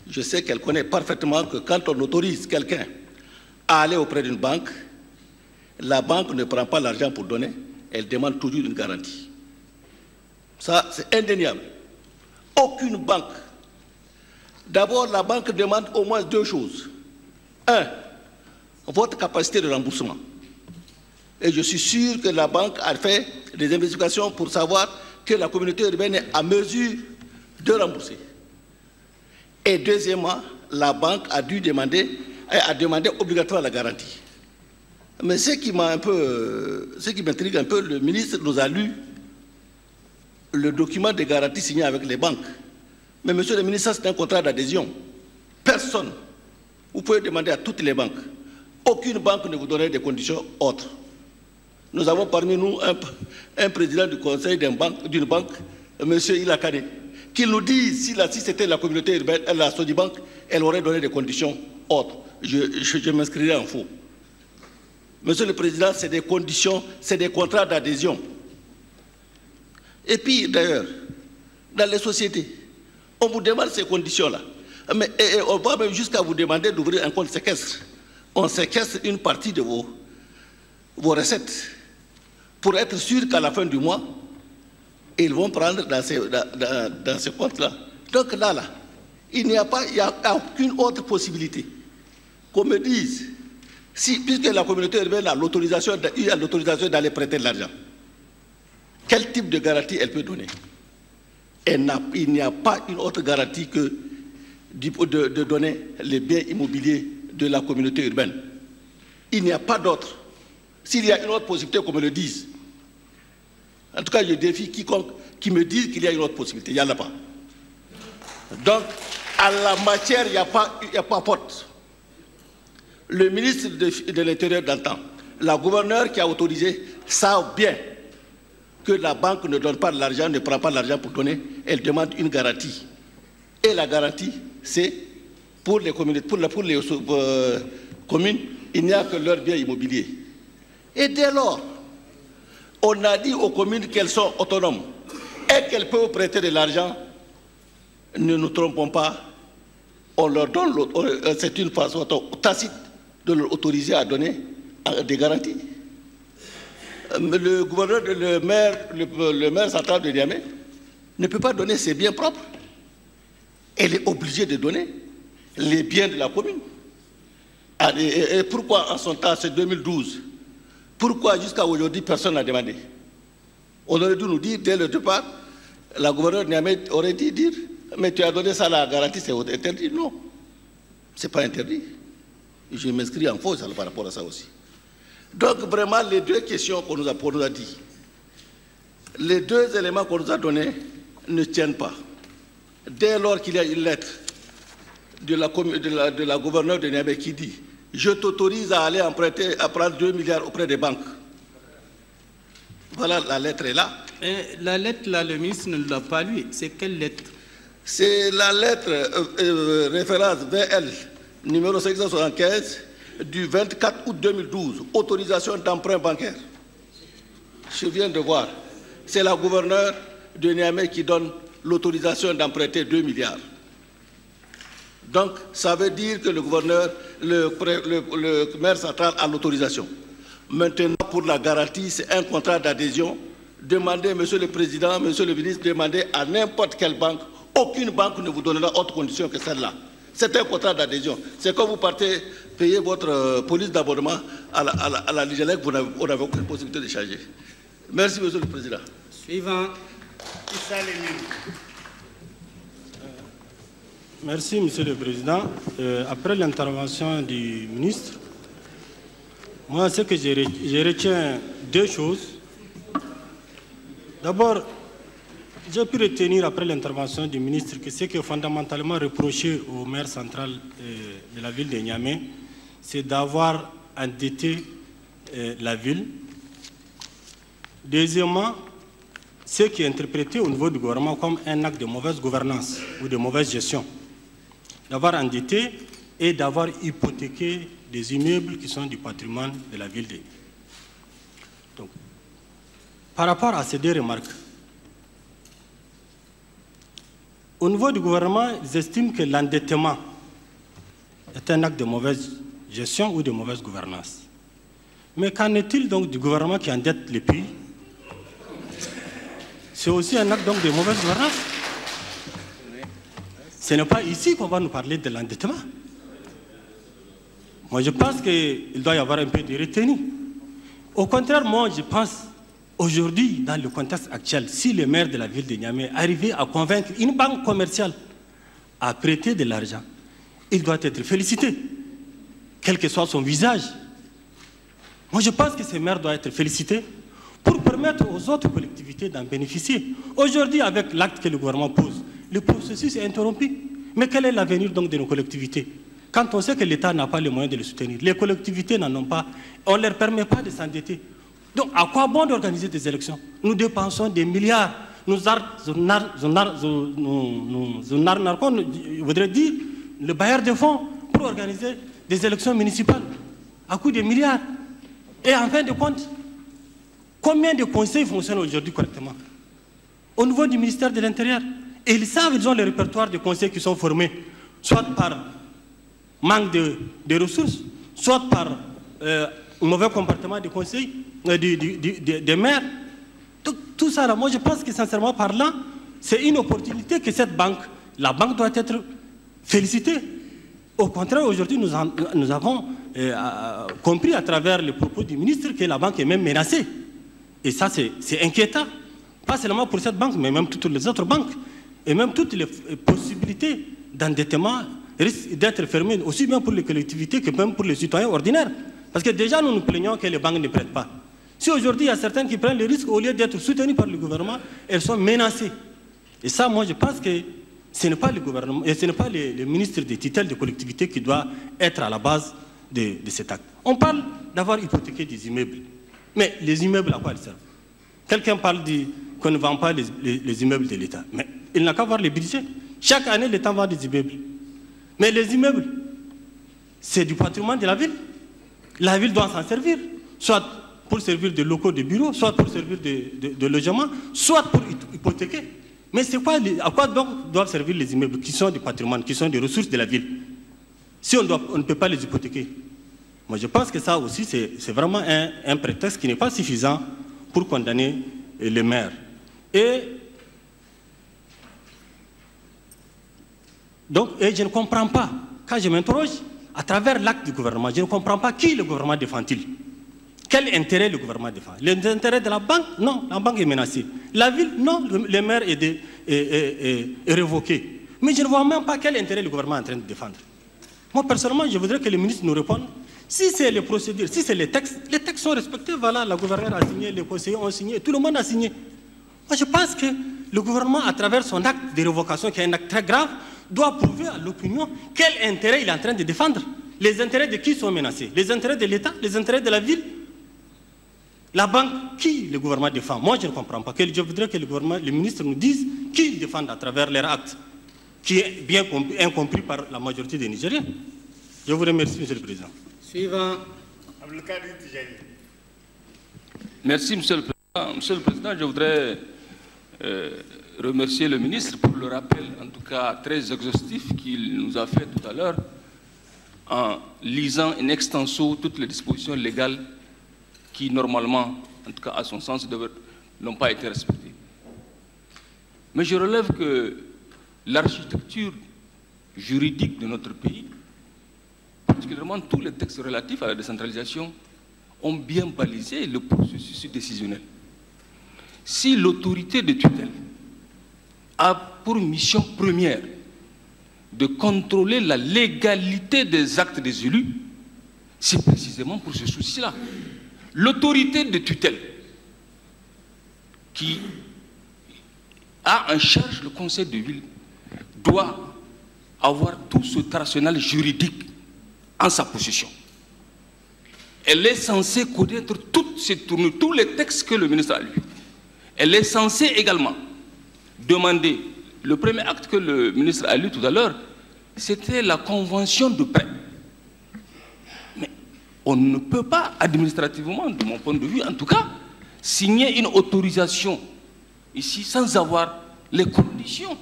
G: je sais qu'elle connaît parfaitement que quand on autorise quelqu'un à aller auprès d'une banque, la banque ne prend pas l'argent pour donner, elle demande toujours une garantie. Ça, c'est indéniable. Aucune banque. D'abord, la banque demande au moins deux choses. Un, votre capacité de remboursement. Et je suis sûr que la banque a fait des investigations pour savoir que la communauté urbaine est à mesure de rembourser. Et deuxièmement, la banque a demandé obligatoirement la garantie. Mais ce qui m'intrigue un peu, le ministre nous a lu le document de garantie signé avec les banques. Mais monsieur le ministre, ça c'est un contrat d'adhésion. Personne, vous pouvez demander à toutes les banques. Aucune banque ne vous donnerait des conditions autres. Nous avons parmi nous un président du conseil d'une banque, monsieur Ilakane, qui nous dit si c'était la communauté urbaine, la Sodibank, elle aurait donné des conditions autres. Je m'inscrirai en faux. Monsieur le Président, c'est des conditions, c'est des contrats d'adhésion. Et puis, d'ailleurs, dans les sociétés, on vous demande ces conditions-là. Mais on va même jusqu'à vous demander d'ouvrir un compte séquestre. On séquestre une partie de vos recettes pour être sûr qu'à la fin du mois, ils vont prendre dans ce compte-là. Donc là, il n'y a aucune autre possibilité qu'on me dise, puisque la communauté urbaine a l'autorisation d'aller prêter de l'argent, quel type de garantie elle peut donner? Il n'y a pas une autre garantie que de donner les biens immobiliers de la communauté urbaine. Il n'y a pas d'autre. S'il y a une autre possibilité, qu'on me le dise. En tout cas, je défie quiconque qui me dise qu'il y a une autre possibilité. Il n'y en a pas. Donc, à la matière, il n'y a pas faute. Le ministre de l'Intérieur d'antan, la gouverneure qui a autorisé, savent bien que la banque ne donne pas de l'argent, ne prend pas l'argent pour donner, elle demande une garantie. Et la garantie, c'est pour les communes, il n'y a que leurs biens immobiliers. Et dès lors, on a dit aux communes qu'elles sont autonomes et qu'elles peuvent prêter de l'argent. Ne nous trompons pas, on leur donne, c'est une façon tacite de leur autoriser à donner des garanties. Le gouverneur, le maire central de Niamey ne peut pas donner ses biens propres. Elle est obligée de donner les biens de la commune. Et pourquoi en son temps, c'est 2012, Pourquoi jusqu'à aujourd'hui personne n'a demandé? On aurait dû nous dire dès le départ, la gouverneure Niamey aurait dû dire, mais tu as donné ça à la garantie, c'est interdit. Non, ce n'est pas interdit. Je m'inscris en faux par rapport à ça aussi. Donc vraiment, les deux questions qu'on nous a dit, les deux éléments qu'on nous a donnés ne tiennent pas. Dès lors qu'il y a une lettre de la gouverneure de Niamey qui dit « Je t'autorise à aller emprunter, à prendre 2 milliards auprès des banques ». Voilà, la lettre est là.
B: Et la lettre, là, le ministre ne l'a pas lue. C'est quelle lettre?
G: C'est la lettre référence VL numéro 575 du 24 août 2012, autorisation d'emprunt bancaire. Je viens de voir. C'est la gouverneure de Niamey qui donne l'autorisation d'emprunter 2 milliards. Donc, ça veut dire que le gouverneur, le maire central a l'autorisation. Maintenant, pour la garantie, c'est un contrat d'adhésion. Demandez, Monsieur le Président, Monsieur le Ministre, demandez à n'importe quelle banque. Aucune banque ne vous donnera autre condition que celle-là. C'est un contrat d'adhésion. C'est quand vous partez payer votre police d'abonnement à la Nigélec, vous n'avez aucune possibilité de changer. Merci, Monsieur le Président.
B: Suivant.
H: Merci, Monsieur le Président. Après l'intervention du ministre, moi, ce que je retiens deux choses. D'abord, j'ai pu retenir après l'intervention du ministre que ce qui est fondamentalement reproché au maire central de la ville de Niamey, c'est d'avoir endetté la ville. Deuxièmement, ce qui est interprété au niveau du gouvernement comme un acte de mauvaise gouvernance ou de mauvaise gestion, d'avoir endetté et d'avoir hypothéqué des immeubles qui sont du patrimoine de la ville de Niamey. Donc, par rapport à ces deux remarques, au niveau du gouvernement, ils estiment que l'endettement est un acte de mauvaise gestion ou de mauvaise gouvernance. Mais qu'en est-il donc du gouvernement qui endette le pays? C'est aussi un acte donc de mauvaise gouvernance. Ce n'est pas ici qu'on va nous parler de l'endettement. Moi, je pense qu'il doit y avoir un peu de retenue. Au contraire, moi, je pense, aujourd'hui, dans le contexte actuel, si le maire de la ville de Niamey arrivait à convaincre une banque commerciale à prêter de l'argent, il doit être félicité, quel que soit son visage. Moi, je pense que ce maire doit être félicité pour permettre aux autres collectivités d'en bénéficier. Aujourd'hui, avec l'acte que le gouvernement pose, le processus est interrompu. Mais quel est l'avenir donc de nos collectivités? Quand on sait que l'État n'a pas les moyens de les soutenir, les collectivités n'en ont pas, on ne leur permet pas de s'endetter. Donc, à quoi bon d'organiser des élections? Nous dépensons des milliards. Nous arnaquons, je voudrais dire, le bailleur de fonds pour organiser des élections municipales à coût de milliards. Et en fin de compte, combien de conseils fonctionnent aujourd'hui correctement? Au niveau du ministère de l'Intérieur, et ils savent, ils ont les répertoires de conseils qui sont formés, soit par manque de ressources, soit par mauvais comportement des conseils, des maires. Tout ça, là, moi je pense que sincèrement parlant, c'est une opportunité que cette banque, la banque doit être félicitée. Au contraire, aujourd'hui, nous avons compris à travers les propos du ministre que la banque est même menacée. Et ça, c'est inquiétant. Pas seulement pour cette banque, mais même toutes les autres banques. Et même toutes les possibilités d'endettement risquent d'être fermées, aussi bien pour les collectivités que même pour les citoyens ordinaires. Parce que déjà, nous nous plaignons que les banques ne prêtent pas. Si aujourd'hui, il y a certains qui prennent le risque, au lieu d'être soutenus par le gouvernement, elles sont menacées. Et ça, moi, je pense que ce n'est pas le gouvernement, et ce n'est pas le ministre des tutelles de collectivités qui doit être à la base de cet acte. On parle d'avoir hypothéqué des immeubles. Mais les immeubles, à quoi ils servent? Quelqu'un parle qu'on ne vend pas les immeubles de l'État. Mais il n'a qu'à voir les budgets. Chaque année, l'État vend des immeubles. Mais les immeubles, c'est du patrimoine de la ville. La ville doit s'en servir, soit pour servir de locaux de bureaux, soit pour servir de logement, soit pour hypothéquer. Mais c'est quoi, à quoi donc doivent servir les immeubles qui sont du patrimoine, qui sont des ressources de la ville, si on ne peut pas les hypothéquer? Moi, je pense que ça aussi, c'est vraiment un prétexte qui n'est pas suffisant pour condamner les maires. Et donc, je ne comprends pas, quand je m'interroge à travers l'acte du gouvernement, je ne comprends pas qui le gouvernement défend-il. quel intérêt le gouvernement défend? Les intérêts de la banque? Non, la banque est menacée. La ville? Non, le maire est révoqué. Mais je ne vois même pas quel intérêt le gouvernement est en train de défendre. Moi, personnellement, je voudrais que le ministre nous réponde. Si c'est les procédures, si c'est les textes sont respectés, voilà, la gouverneure a signé, les conseillers ont signé, tout le monde a signé. Moi, je pense que le gouvernement, à travers son acte de révocation, qui est un acte très grave, doit prouver à l'opinion quel intérêt il est en train de défendre. Les intérêts de qui sont menacés? Les intérêts de l'État? Les intérêts de la ville? La banque, qui le gouvernement défend? Moi, je ne comprends pas. Je voudrais que le ministre nous dise qui ils défendent à travers leur acte, qui est bien incompris par la majorité des Nigériens. Je vous remercie, Monsieur le Président.
B: Suivant.
I: Merci, Monsieur le Président. Monsieur le Président, je voudrais remercier le ministre pour le rappel, en tout cas très exhaustif, qu'il nous a fait tout à l'heure, en lisant in extenso toutes les dispositions légales qui, normalement, en tout cas à son sens, n'ont pas été respectées. Mais je relève que l'architecture juridique de notre pays, particulièrement tous les textes relatifs à la décentralisation, ont bien balisé le processus décisionnel. Si l'autorité de tutelle a pour mission première de contrôler la légalité des actes des élus, c'est précisément pour ce souci-là. L'autorité de tutelle qui a en charge le conseil de ville doit avoir tout ce arsenal juridique en sa possession. Elle est censée connaître toutes ces tournures, tous les textes que le ministre a lus. Elle est censée également demander, le premier acte que le ministre a lu tout à l'heure, c'était la convention de prêt. Mais on ne peut pas administrativement, de mon point de vue en tout cas, signer une autorisation ici sans avoir les conditions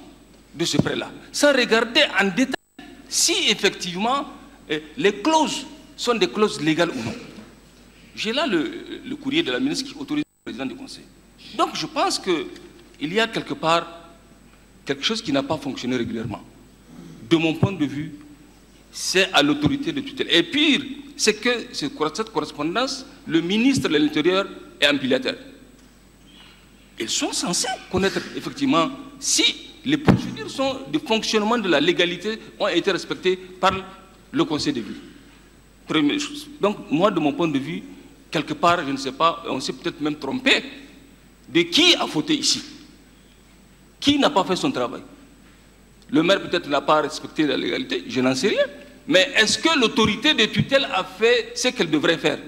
I: de ce prêt-là, sans regarder en détail si effectivement les clauses sont des clauses légales ou non. J'ai là le courrier de la ministre qui autorise le président du conseil. Donc je pense qu'il y a quelque part quelque chose qui n'a pas fonctionné régulièrement. De mon point de vue, c'est à l'autorité de tutelle. Et pire, c'est que cette correspondance, le ministre de l'Intérieur est un piloteur. Ils sont censés connaître effectivement si les procédures de fonctionnement de la légalité ont été respectées par le conseil de ville. Première chose. Donc moi, de mon point de vue, quelque part, je ne sais pas, on s'est peut-être même trompé de qui a fauté ici. Qui n'a pas fait son travail? Le maire peut-être n'a pas respecté la légalité, je n'en sais rien. Mais est-ce que l'autorité de tutelle a fait ce qu'elle devrait faire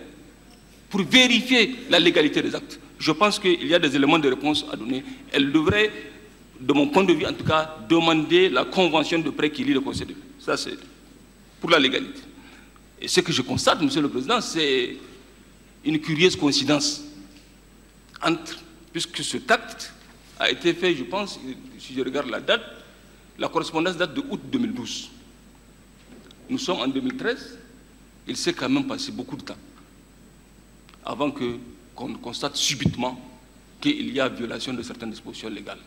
I: pour vérifier la légalité des actes? Je pense qu'il y a des éléments de réponse à donner. Elle devrait, de mon point de vue en tout cas, demander la convention de prêt qui lie le conseil de ville. Ça, c'est pour la légalité. Et ce que je constate, Monsieur le Président, c'est une curieuse coïncidence puisque cet acte a été fait, je pense, si je regarde la date, la correspondance date de août 2012. Nous sommes en 2013, il s'est quand même passé beaucoup de temps avant qu'on constate subitement qu'il y a violation de certaines dispositions légales.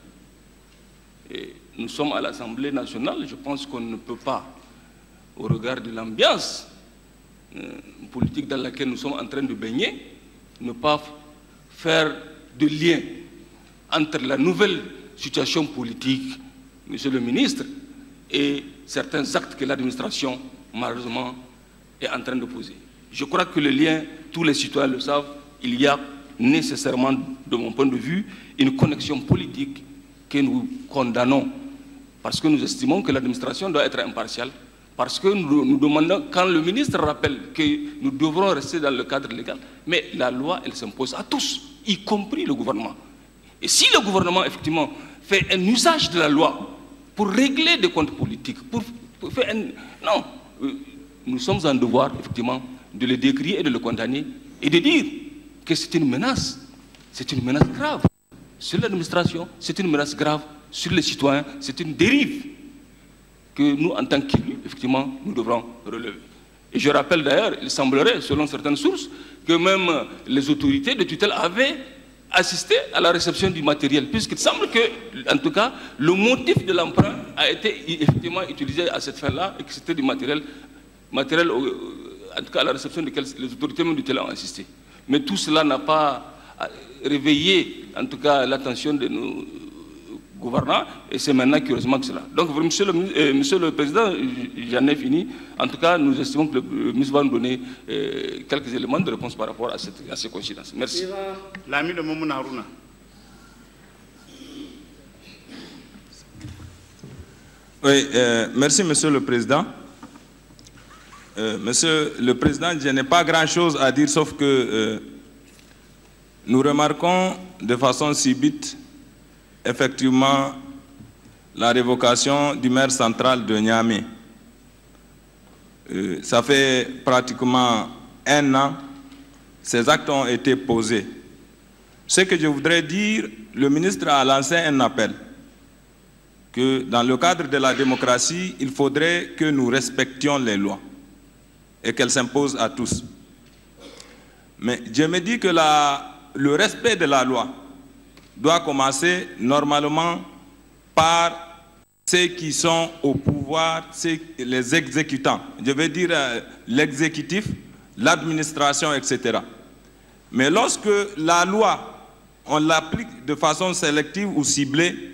I: Et nous sommes à l'Assemblée nationale, je pense qu'on ne peut pas, au regard de l'ambiance politique dans laquelle nous sommes en train de baigner, ne pas faire de lien entre la nouvelle situation politique, Monsieur le ministre, et certains actes que l'administration, malheureusement, est en train de poser. Je crois que le lien, tous les citoyens le savent, il y a nécessairement, de mon point de vue, une connexion politique que nous condamnons, parce que nous estimons que l'administration doit être impartiale, parce que nous demandons, quand le ministre rappelle que nous devrons rester dans le cadre légal, mais la loi, elle s'impose à tous, y compris le gouvernement. Et si le gouvernement, effectivement, fait un usage de la loi pour régler des comptes politiques, pour faire un... Non, nous sommes en devoir, effectivement, de le décrire et de le condamner, et de dire que c'est une menace grave sur l'administration, c'est une menace grave sur les citoyens, c'est une dérive que nous, en tant qu'élus, effectivement, nous devrons relever. Et je rappelle d'ailleurs, il semblerait, selon certaines sources, que même les autorités de tutelle avaient assisté à la réception du matériel, puisqu'il semble que, en tout cas, le motif de l'emprunt a été effectivement utilisé à cette fin-là, et que c'était du matériel, en tout cas à la réception duquel les autorités même de tutelle ont assisté. Mais tout cela n'a pas réveillé, en tout cas, l'attention de nos gouvernants, et c'est maintenant curieusement que cela. Donc, Monsieur le Président, j'en ai fini. En tout cas, nous estimons que le ministre va nous donner quelques éléments de réponse par rapport à ces coïncidences. Merci.
C: L'ami de Momouna Harouna.
J: Oui, merci Monsieur le Président. Monsieur le Président, je n'ai pas grand-chose à dire, sauf que nous remarquons de façon subite, effectivement, la révocation du maire central de Niamey. Ça fait pratiquement 1 an, ces actes ont été posés. Ce que je voudrais dire, le ministre a lancé un appel que dans le cadre de la démocratie, il faudrait que nous respections les lois et qu'elles s'imposent à tous. Mais je me dis que le respect de la loi doit commencer normalement par ceux qui sont au pouvoir, les exécutants. Je veux dire l'exécutif, l'administration, etc. Mais lorsque la loi, on l'applique de façon sélective ou ciblée,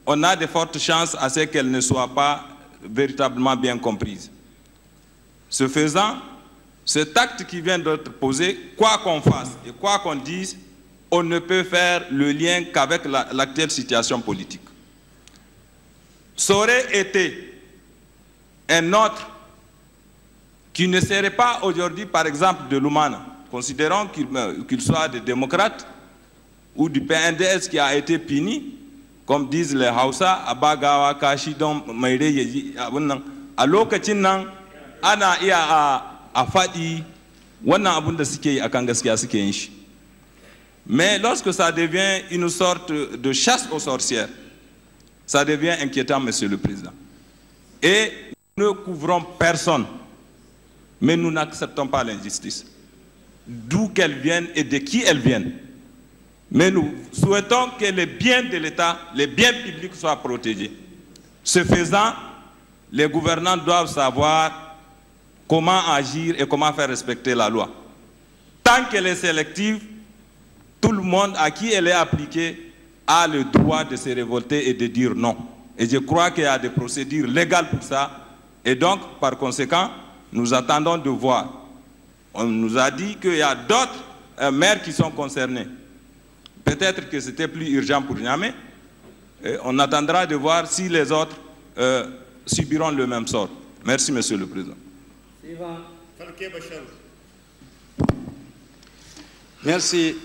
J: on a de fortes chances à ce qu'elle ne soit pas véritablement bien comprise. Ce faisant, cet acte qui vient d'être posé, quoi qu'on fasse et quoi qu'on dise, on ne peut faire le lien qu'avec l'actuelle situation politique. Ça aurait été un autre qui ne serait pas aujourd'hui, par exemple, de Lumana, considérons qu'il soit des démocrates ou du PNDS qui a été puni, comme disent les Hausa, Abagawa, Kashidon, Maire, Yeji, à l'occasion, ana iya a faɗi wannan abun da suke yi akan gaskiya suke yin shi. Mais lorsque ça devient une sorte de chasse aux sorcières, ça devient inquiétant, Monsieur le Président. Et nous ne couvrons personne, mais nous n'acceptons pas l'injustice, d'où qu'elle vienne et de qui elle vienne. Mais nous souhaitons que les biens de l'État, les biens publics soient protégés. Ce faisant, les gouvernants doivent savoir comment agir et comment faire respecter la loi. Tant qu'elle est sélective, tout le monde à qui elle est appliquée a le droit de se révolter et de dire non. Et je crois qu'il y a des procédures légales pour ça. Et donc, par conséquent, nous attendons de voir. On nous a dit qu'il y a d'autres maires qui sont concernés. Peut-être que c'était plus urgent pour Niamey. On attendra de voir si les autres subiront le même sort. Merci, Monsieur le Président.
K: Merci,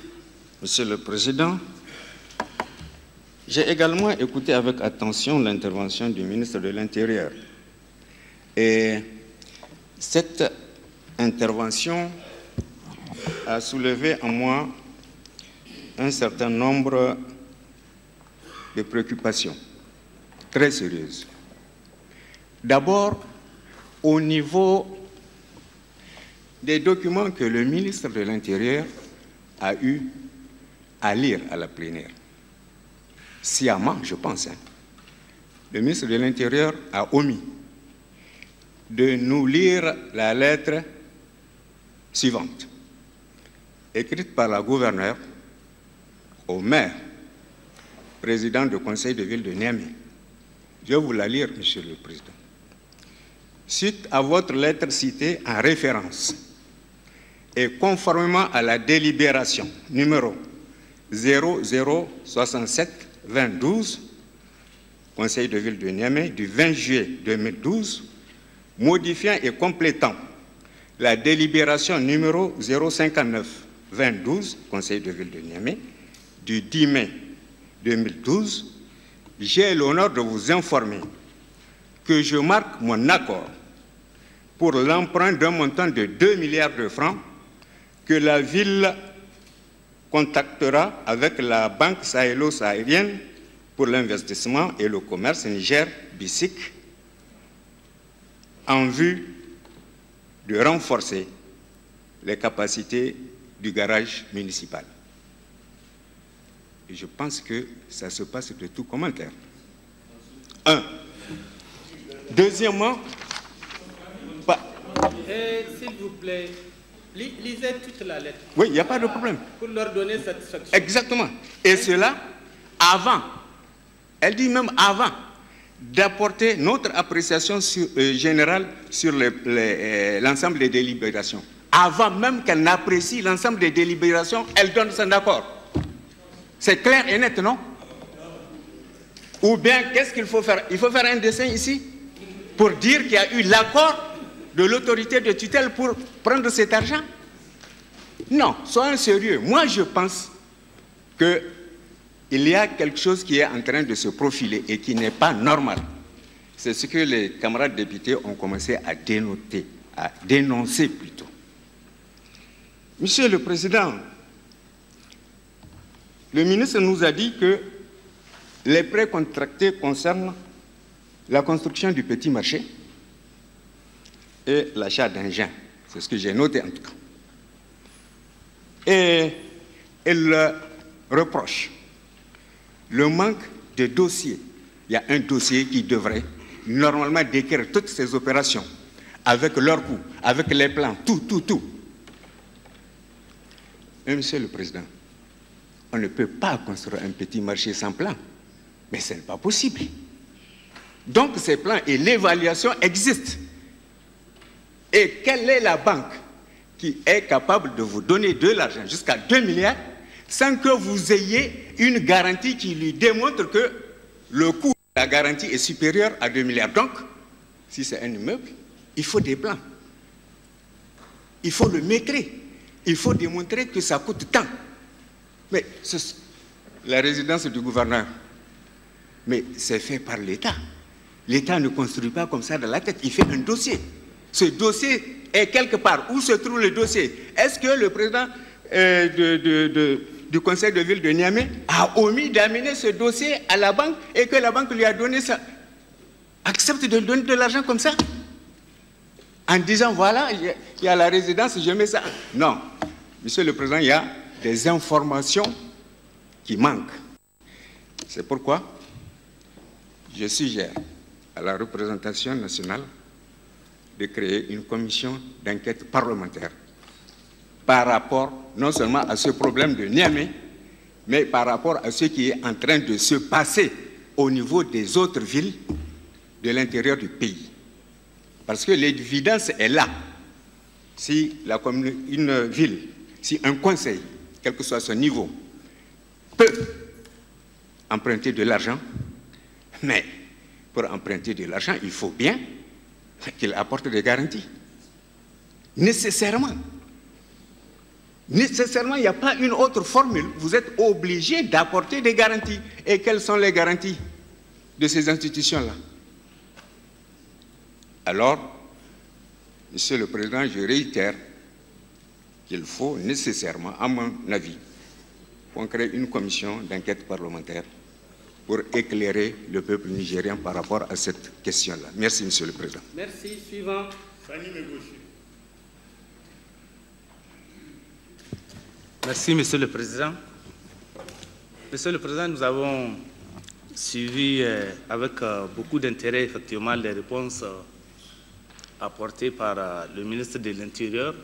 K: Monsieur le Président. J'ai également écouté avec attention l'intervention du ministre de l'Intérieur. Et cette intervention a soulevé en moi un certain nombre de préoccupations très sérieuses. D'abord, au niveau des documents que le ministre de l'Intérieur a eu à lire à la plénière. Sciemment, je pense. Le ministre de l'Intérieur a omis de nous lire la lettre suivante, écrite par la gouverneure au maire, président du conseil de ville de Niamey. Je vais vous la lire, Monsieur le Président. Suite à votre lettre citée en référence et conformément à la délibération numéro 0067-2012, Conseil de ville de Niamey, du 20 juillet 2012, modifiant et complétant la délibération numéro 059-2012, Conseil de ville de Niamey, du 10 mai 2012, j'ai l'honneur de vous informer que je marque mon accord pour l'emprunt d'un montant de 2 milliards de francs que la ville contactera avec la Banque sahélo-saharienne pour l'investissement et le commerce Niger-BICIC en vue de renforcer les capacités du garage municipal. Et je pense que ça se passe de tout commentaire. Un. Deuxièmement,
B: s'il vous plaît, Lisez toute la lettre.
K: Oui, il n'y a pas de problème.
B: Pour leur donner satisfaction.
K: Exactement. Et cela, avant, elle dit même avant, d'apporter notre appréciation générale sur l'ensemble des délibérations. Avant même qu'elle n'apprécie l'ensemble des délibérations, elle donne son accord. C'est clair et net, non? Ou bien, qu'est-ce qu'il faut faire? Il faut faire un dessin ici pour dire qu'il y a eu l'accord de l'autorité de tutelle pour prendre cet argent? Non, soyons sérieux. Moi, je pense qu'il y a quelque chose qui est en train de se profiler et qui n'est pas normal. C'est ce que les camarades députés ont commencé à dénoter, à dénoncer plutôt. Monsieur le Président, le ministre nous a dit que les prêts contractés concernent la construction du petit marché et l'achat d'engins. C'est ce que j'ai noté en tout cas. Et il reproche le manque de dossiers. Il y a un dossier qui devrait normalement décrire toutes ces opérations avec leurs coûts, avec les plans, tout. Et Monsieur le Président, on ne peut pas construire un petit marché sans plan. Mais ce n'est pas possible. Donc ces plans et l'évaluation existent. Et quelle est la banque qui est capable de vous donner de l'argent jusqu'à 2 milliards sans que vous ayez une garantie qui lui démontre que le coût de la garantie est supérieur à 2 milliards. Donc, si c'est un immeuble, il faut des plans. Il faut le maîtriser. Il faut démontrer que ça coûte tant. Mais la résidence du gouverneur, mais c'est fait par l'État. L'État ne construit pas comme ça dans la tête. Il fait un dossier. Ce dossier est quelque part. Où se trouve le dossier? Est-ce que le président du conseil de ville de Niamey a omis d'amener ce dossier à la banque et que la banque lui a donné ça? Accepte de donner de l'argent comme ça? En disant, voilà, il y a la résidence, je mets ça. Non. Monsieur le Président, il y a des informations qui manquent. C'est pourquoi je suggère à la représentation nationale de créer une commission d'enquête parlementaire par rapport non seulement à ce problème de Niamey, mais par rapport à ce qui est en train de se passer au niveau des autres villes de l'intérieur du pays. Parce que l'évidence est là. Si une ville, si un conseil, quel que soit son niveau, peut emprunter de l'argent, mais pour emprunter de l'argent, il faut bien qu'il apporte des garanties. Nécessairement. Nécessairement, il n'y a pas une autre formule. Vous êtes obligé d'apporter des garanties. Et quelles sont les garanties de ces institutions-là? Alors, Monsieur le Président, je réitère qu'il faut nécessairement, à mon avis, qu'on crée une commission d'enquête parlementaire pour éclairer le peuple nigérien par rapport à cette question-là. Merci, Monsieur le Président.
B: Merci. Suivant.
L: Merci, Monsieur le Président. Monsieur le Président, nous avons suivi avec beaucoup d'intérêt, effectivement, les réponses apportées par le ministre de l'Intérieur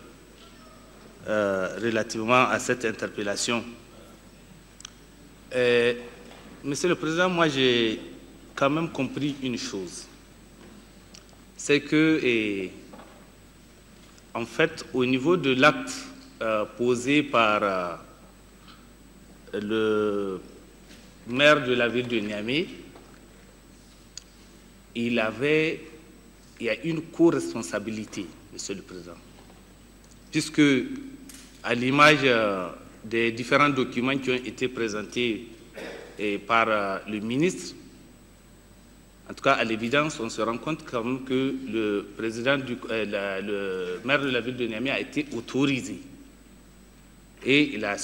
L: relativement à cette interpellation. Monsieur le Président, moi j'ai quand même compris une chose. C'est que, en fait, au niveau de l'acte posé par le maire de la ville de Niamey, il y a une co-responsabilité, Monsieur le Président, puisque à l'image des différents documents qui ont été présentés par le ministre, en tout cas à l'évidence, on se rend compte quand même que le maire de la ville de Niamey a été autorisé et il a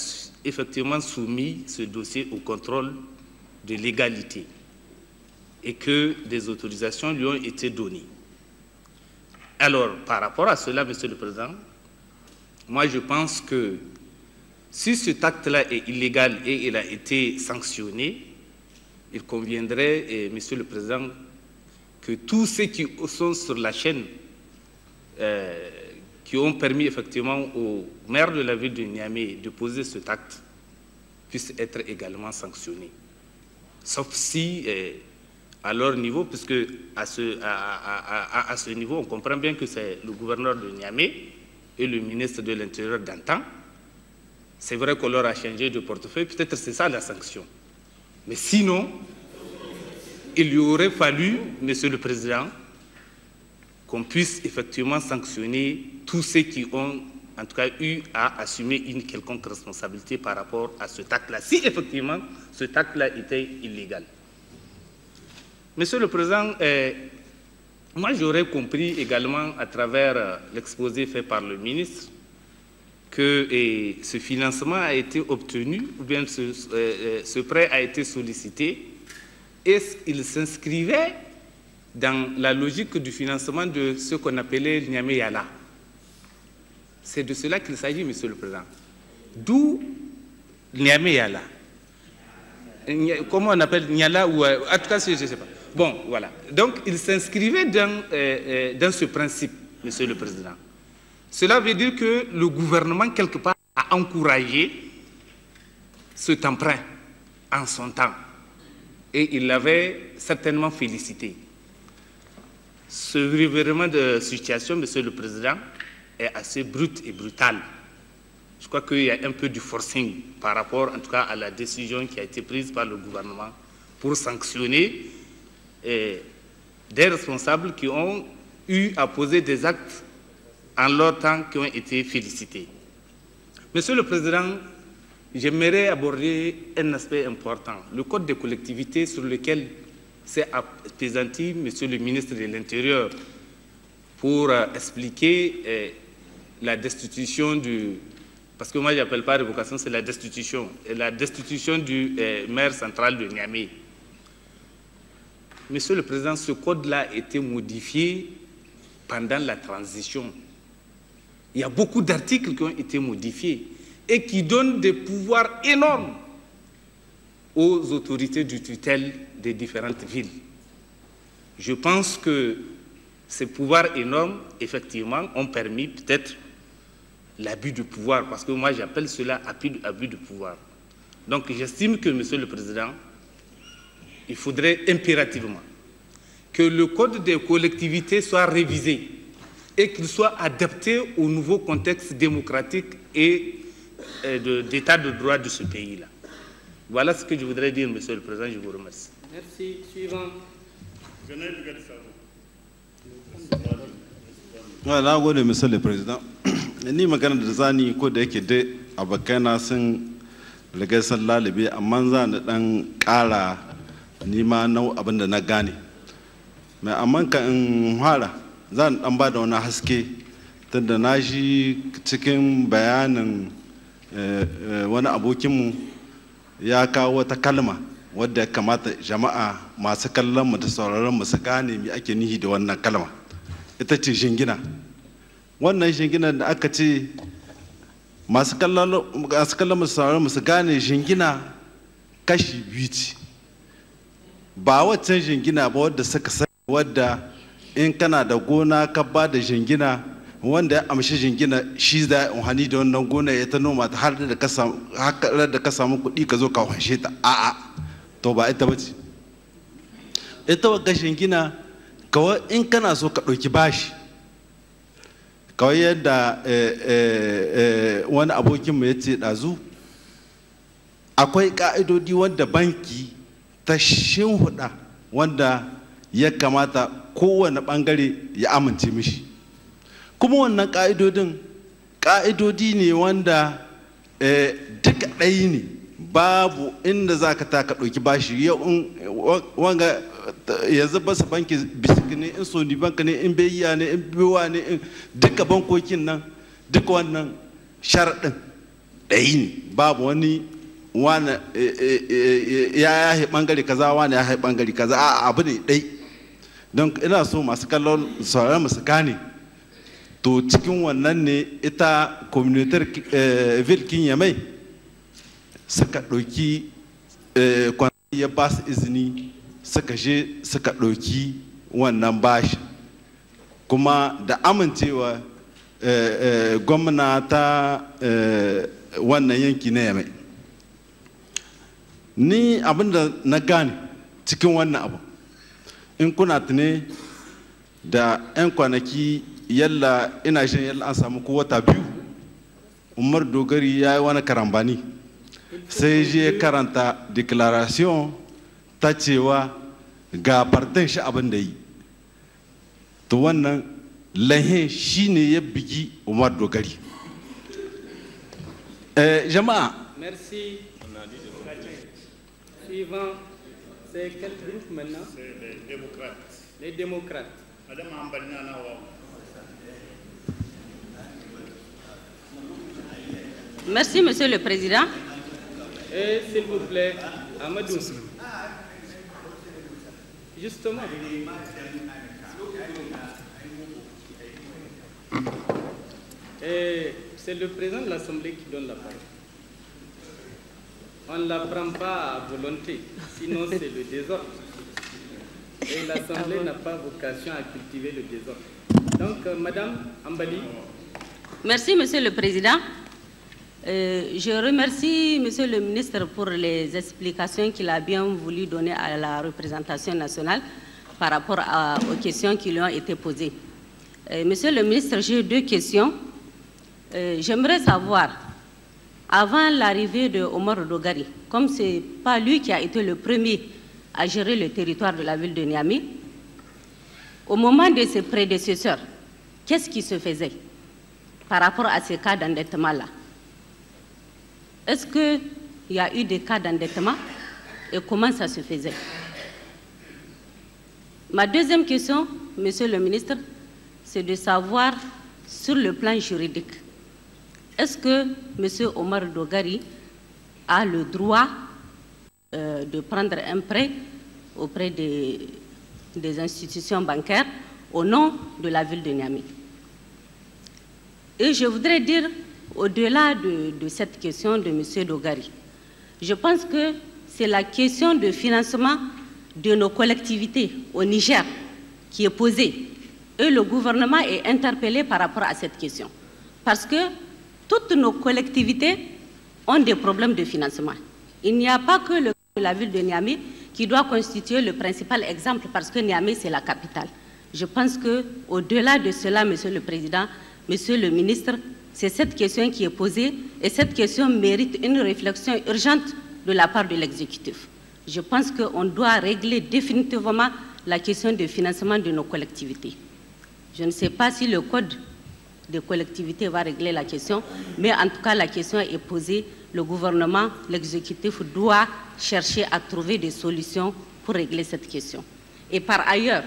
L: effectivement soumis ce dossier au contrôle de légalité et que des autorisations lui ont été données. Alors, par rapport à cela, Monsieur le Président, moi je pense que si cet acte-là est illégal et il a été sanctionné, il conviendrait, Monsieur le Président, que tous ceux qui sont sur la chaîne qui ont permis effectivement au maire de la ville de Niamey de poser cet acte puissent être également sanctionnés. Sauf si, à leur niveau, puisque à ce niveau, on comprend bien que c'est le gouverneur de Niamey et le ministre de l'Intérieur d'antan. C'est vrai qu'on leur a changé de portefeuille, peut-être c'est ça la sanction. Mais sinon, il lui aurait fallu, Monsieur le Président, qu'on puisse effectivement sanctionner tous ceux qui ont, en tout cas, eu à assumer une quelconque responsabilité par rapport à cet acte-là, si effectivement cet acte-là était illégal. Monsieur le Président, moi j'aurais compris également à travers l'exposé fait par le ministre que ce financement a été obtenu, ou bien ce prêt a été sollicité, et il s'inscrivait dans la logique du financement de ce qu'on appelait Niamey Yala. C'est de cela qu'il s'agit, Monsieur le Président. D'où Niamey Yala. Comment on appelle Niala ou en tout cas, je ne sais pas. Bon, voilà. Donc, il s'inscrivait dans ce principe, Monsieur le Président. Cela veut dire que le gouvernement, quelque part, a encouragé cet emprunt en son temps. Et il l'avait certainement félicité. Ce revirement de situation, Monsieur le Président, est assez brut et brutal. Je crois qu'il y a un peu du forcing par rapport, en tout cas, à la décision qui a été prise par le gouvernement pour sanctionner des responsables qui ont eu à poser des actes en leur temps qui ont été félicités. Monsieur le Président, j'aimerais aborder un aspect important, le code des collectivités sur lequel s'est appesanti Monsieur le ministre de l'Intérieur pour expliquer la destitution du... Parce que moi, je n'appelle pas révocation, c'est la destitution du maire central de Niamey. Monsieur le Président, ce code-là a été modifié pendant la transition. Il y a beaucoup d'articles qui ont été modifiés et qui donnent des pouvoirs énormes aux autorités du tutelle des différentes villes. Je pense que ces pouvoirs énormes, effectivement, ont permis peut-être l'abus de pouvoir, parce que moi j'appelle cela abus de pouvoir. Donc j'estime que, Monsieur le Président, il faudrait impérativement que le code des collectivités soit révisé et qu'il soit adapté au nouveau contexte démocratique et d'état de droit de ce pays-là. Voilà ce que je voudrais dire, Monsieur le Président. Je vous remercie.
B: Merci. Suivant.
M: Na gode, Monsieur le Président. Ni magana da zani ko da yake dai abokaina sun riga sun lalube, amma za ni dan ƙara nima nau abin da na gane. Mai amma ka in fara za ni dan ba da wani haske tunda na shi cikin bayanin wani abokinmu ya kawo wata kalma wadda ya kamata jama'a masu kallon mu da sauraron mu su gane me ake nihi da wannan kalma. Ita ce jingina. Wannan jingina da aka ce masu kallon mu sauraron mu su gane jingina kashi biyu ce. Ba waccan jingina ba wadda suka sani, wadda in kana da gona ka ba da jingina, wanda ya amshi jingina shi za a hani da wannan gona ya ta noma ta har da ka samu kuɗi ka zo ka hanshe ta. A'a, to ba ita ba ce. Ita wa jingina kawai in kana so ka ɗauki bashi, kawai yadda wani abokinmu ya ce ɗazu, akwai ƙa'idodi wanda banki ta shimfiɗa wanda ya kamata kowane ɓangare ya amince mishi. Kuma wannan ƙa'idodi ne wanda duka ɗaya ne, babu inda za ka taka ɗauki bashi. Wanga yanzu basa banki bisik ne, in soni banka ne, in beyiya ne, in biwa ne, in duka bankokin nan, duka wannan sharaɗin ɗaya ne, babu wani wani ya yahe ɓangare kaza, wani ya yahe ɓangare kaza, a abu ne ɗai. Don ina so masu kallon sauran masu gane, to cikin wannan ne ita communautaire vilkin Yamai suka ɗauki kwanaki ya ba su izini suka je suka ɗauki wannan bashi, kuma da amincewa gwamna ta wannan yanki na Yamai. Ni abinda na gane cikin wannan abu, in kuna tune da 'yan kwanaki yalla ina shan yalla an samu ko wata biyu, Umar Dogari ya yi wani karambani, sai je karanta declaration ta cewa ga partin shi abin da yi. To wannan lahin shi ne ya bigi Umar Dogari. Jama'a.
B: Merci. Suivant, c'est quel groupe maintenant?
C: C'est les démocrates.
B: Les démocrates.
C: Madame Ambalina Nawa.
N: Merci, Monsieur le Président.
B: Et s'il vous plaît, Amadou. Justement. Et c'est le président de l'Assemblée qui donne la parole. On ne la prend pas à volonté, sinon c'est le désordre. Et l'Assemblée n'a pas vocation à cultiver le désordre. Donc, Madame Ambali.
N: Merci, Monsieur le Président. Je remercie Monsieur le ministre pour les explications qu'il a bien voulu donner à la représentation nationale par rapport aux questions qui lui ont été posées. Monsieur le ministre, j'ai deux questions. J'aimerais savoir, avant l'arrivée de Omar Dogari, comme ce n'est pas lui qui a été le premier à gérer le territoire de la ville de Niamey, au moment de ses prédécesseurs, qu'est-ce qui se faisait par rapport à ces cas d'endettement-là? Est-ce qu'il y a eu des cas d'endettement et comment ça se faisait? Ma deuxième question, Monsieur le ministre, c'est de savoir sur le plan juridique, est-ce que M. Omar Dogari a le droit de prendre un prêt auprès des institutions bancaires au nom de la ville de Niamey? Et je voudrais dire, au-delà de cette question de M. Dogari, je pense que c'est la question de financement de nos collectivités au Niger qui est posée. Et le gouvernement est interpellé par rapport à cette question. Parce que toutes nos collectivités ont des problèmes de financement. Il n'y a pas que la ville de Niamey qui doit constituer le principal exemple parce que Niamey, c'est la capitale. Je pense qu'au-delà de cela, Monsieur le Président, Monsieur le Ministre, c'est cette question qui est posée et cette question mérite une réflexion urgente de la part de l'exécutif. Je pense qu'on doit régler définitivement la question du financement de nos collectivités. Je ne sais pas si le code des collectivités va régler la question, mais en tout cas, la question est posée. Le gouvernement, l'exécutif doit chercher à trouver des solutions pour régler cette question. Et par ailleurs,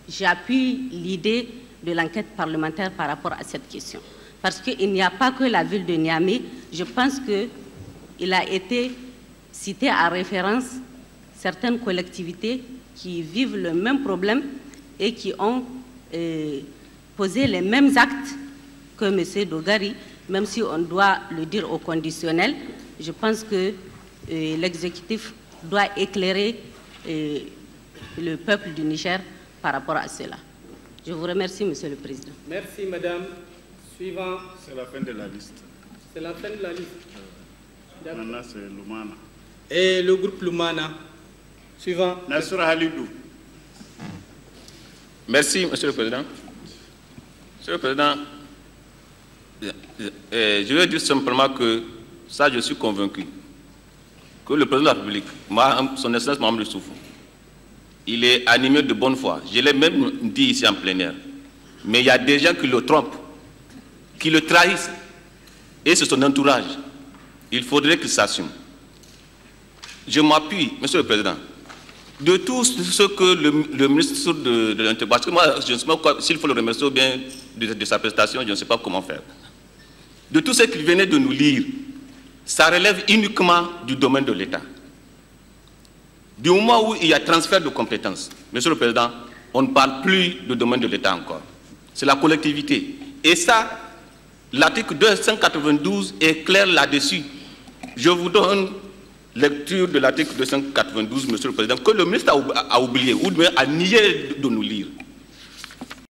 N: j'appuie l'idée de l'enquête parlementaire par rapport à cette question. Parce qu'il n'y a pas que la ville de Niamey. Je pense qu'il a été cité à référence certaines collectivités qui vivent le même problème et qui ont posé les mêmes actes que M. Dogari, même si on doit le dire au conditionnel. Je pense que l'exécutif doit éclairer le peuple du Niger par rapport à cela. Je vous remercie, Monsieur le Président.
B: Merci, Madame. Suivant.
C: C'est la fin de la liste.
B: C'est la fin de la liste.
C: Maintenant, c'est Lumana.
B: Et le groupe Lumana. Suivant.
C: Nassura Halidou.
I: Merci, Monsieur le Président. Monsieur le Président, je veux dire simplement que ça, je suis convaincu que le Président de la République, son Excellence Mohamed Soufou, il est animé de bonne foi. Je l'ai même dit ici en plein air. Mais il y a des gens qui le trompent, qui le trahissent. Et c'est son entourage. Il faudrait qu'il s'assume. Je m'appuie, Monsieur le Président, de tout ce que le ministre de l'Intérieur, parce que moi, je ne sais pas s'il faut le remercier ou bien de sa prestation, je ne sais pas comment faire. De tout ce qu'il venait de nous lire, ça relève uniquement du domaine de l'État. Du moment où il y a transfert de compétences, Monsieur le Président, on ne parle plus du domaine de l'État encore. C'est la collectivité. Et ça, l'article 292 est clair là-dessus. Je vous donne lecture de l'article 292, Monsieur le Président, que le ministre a oublié ou a nié de nous lire.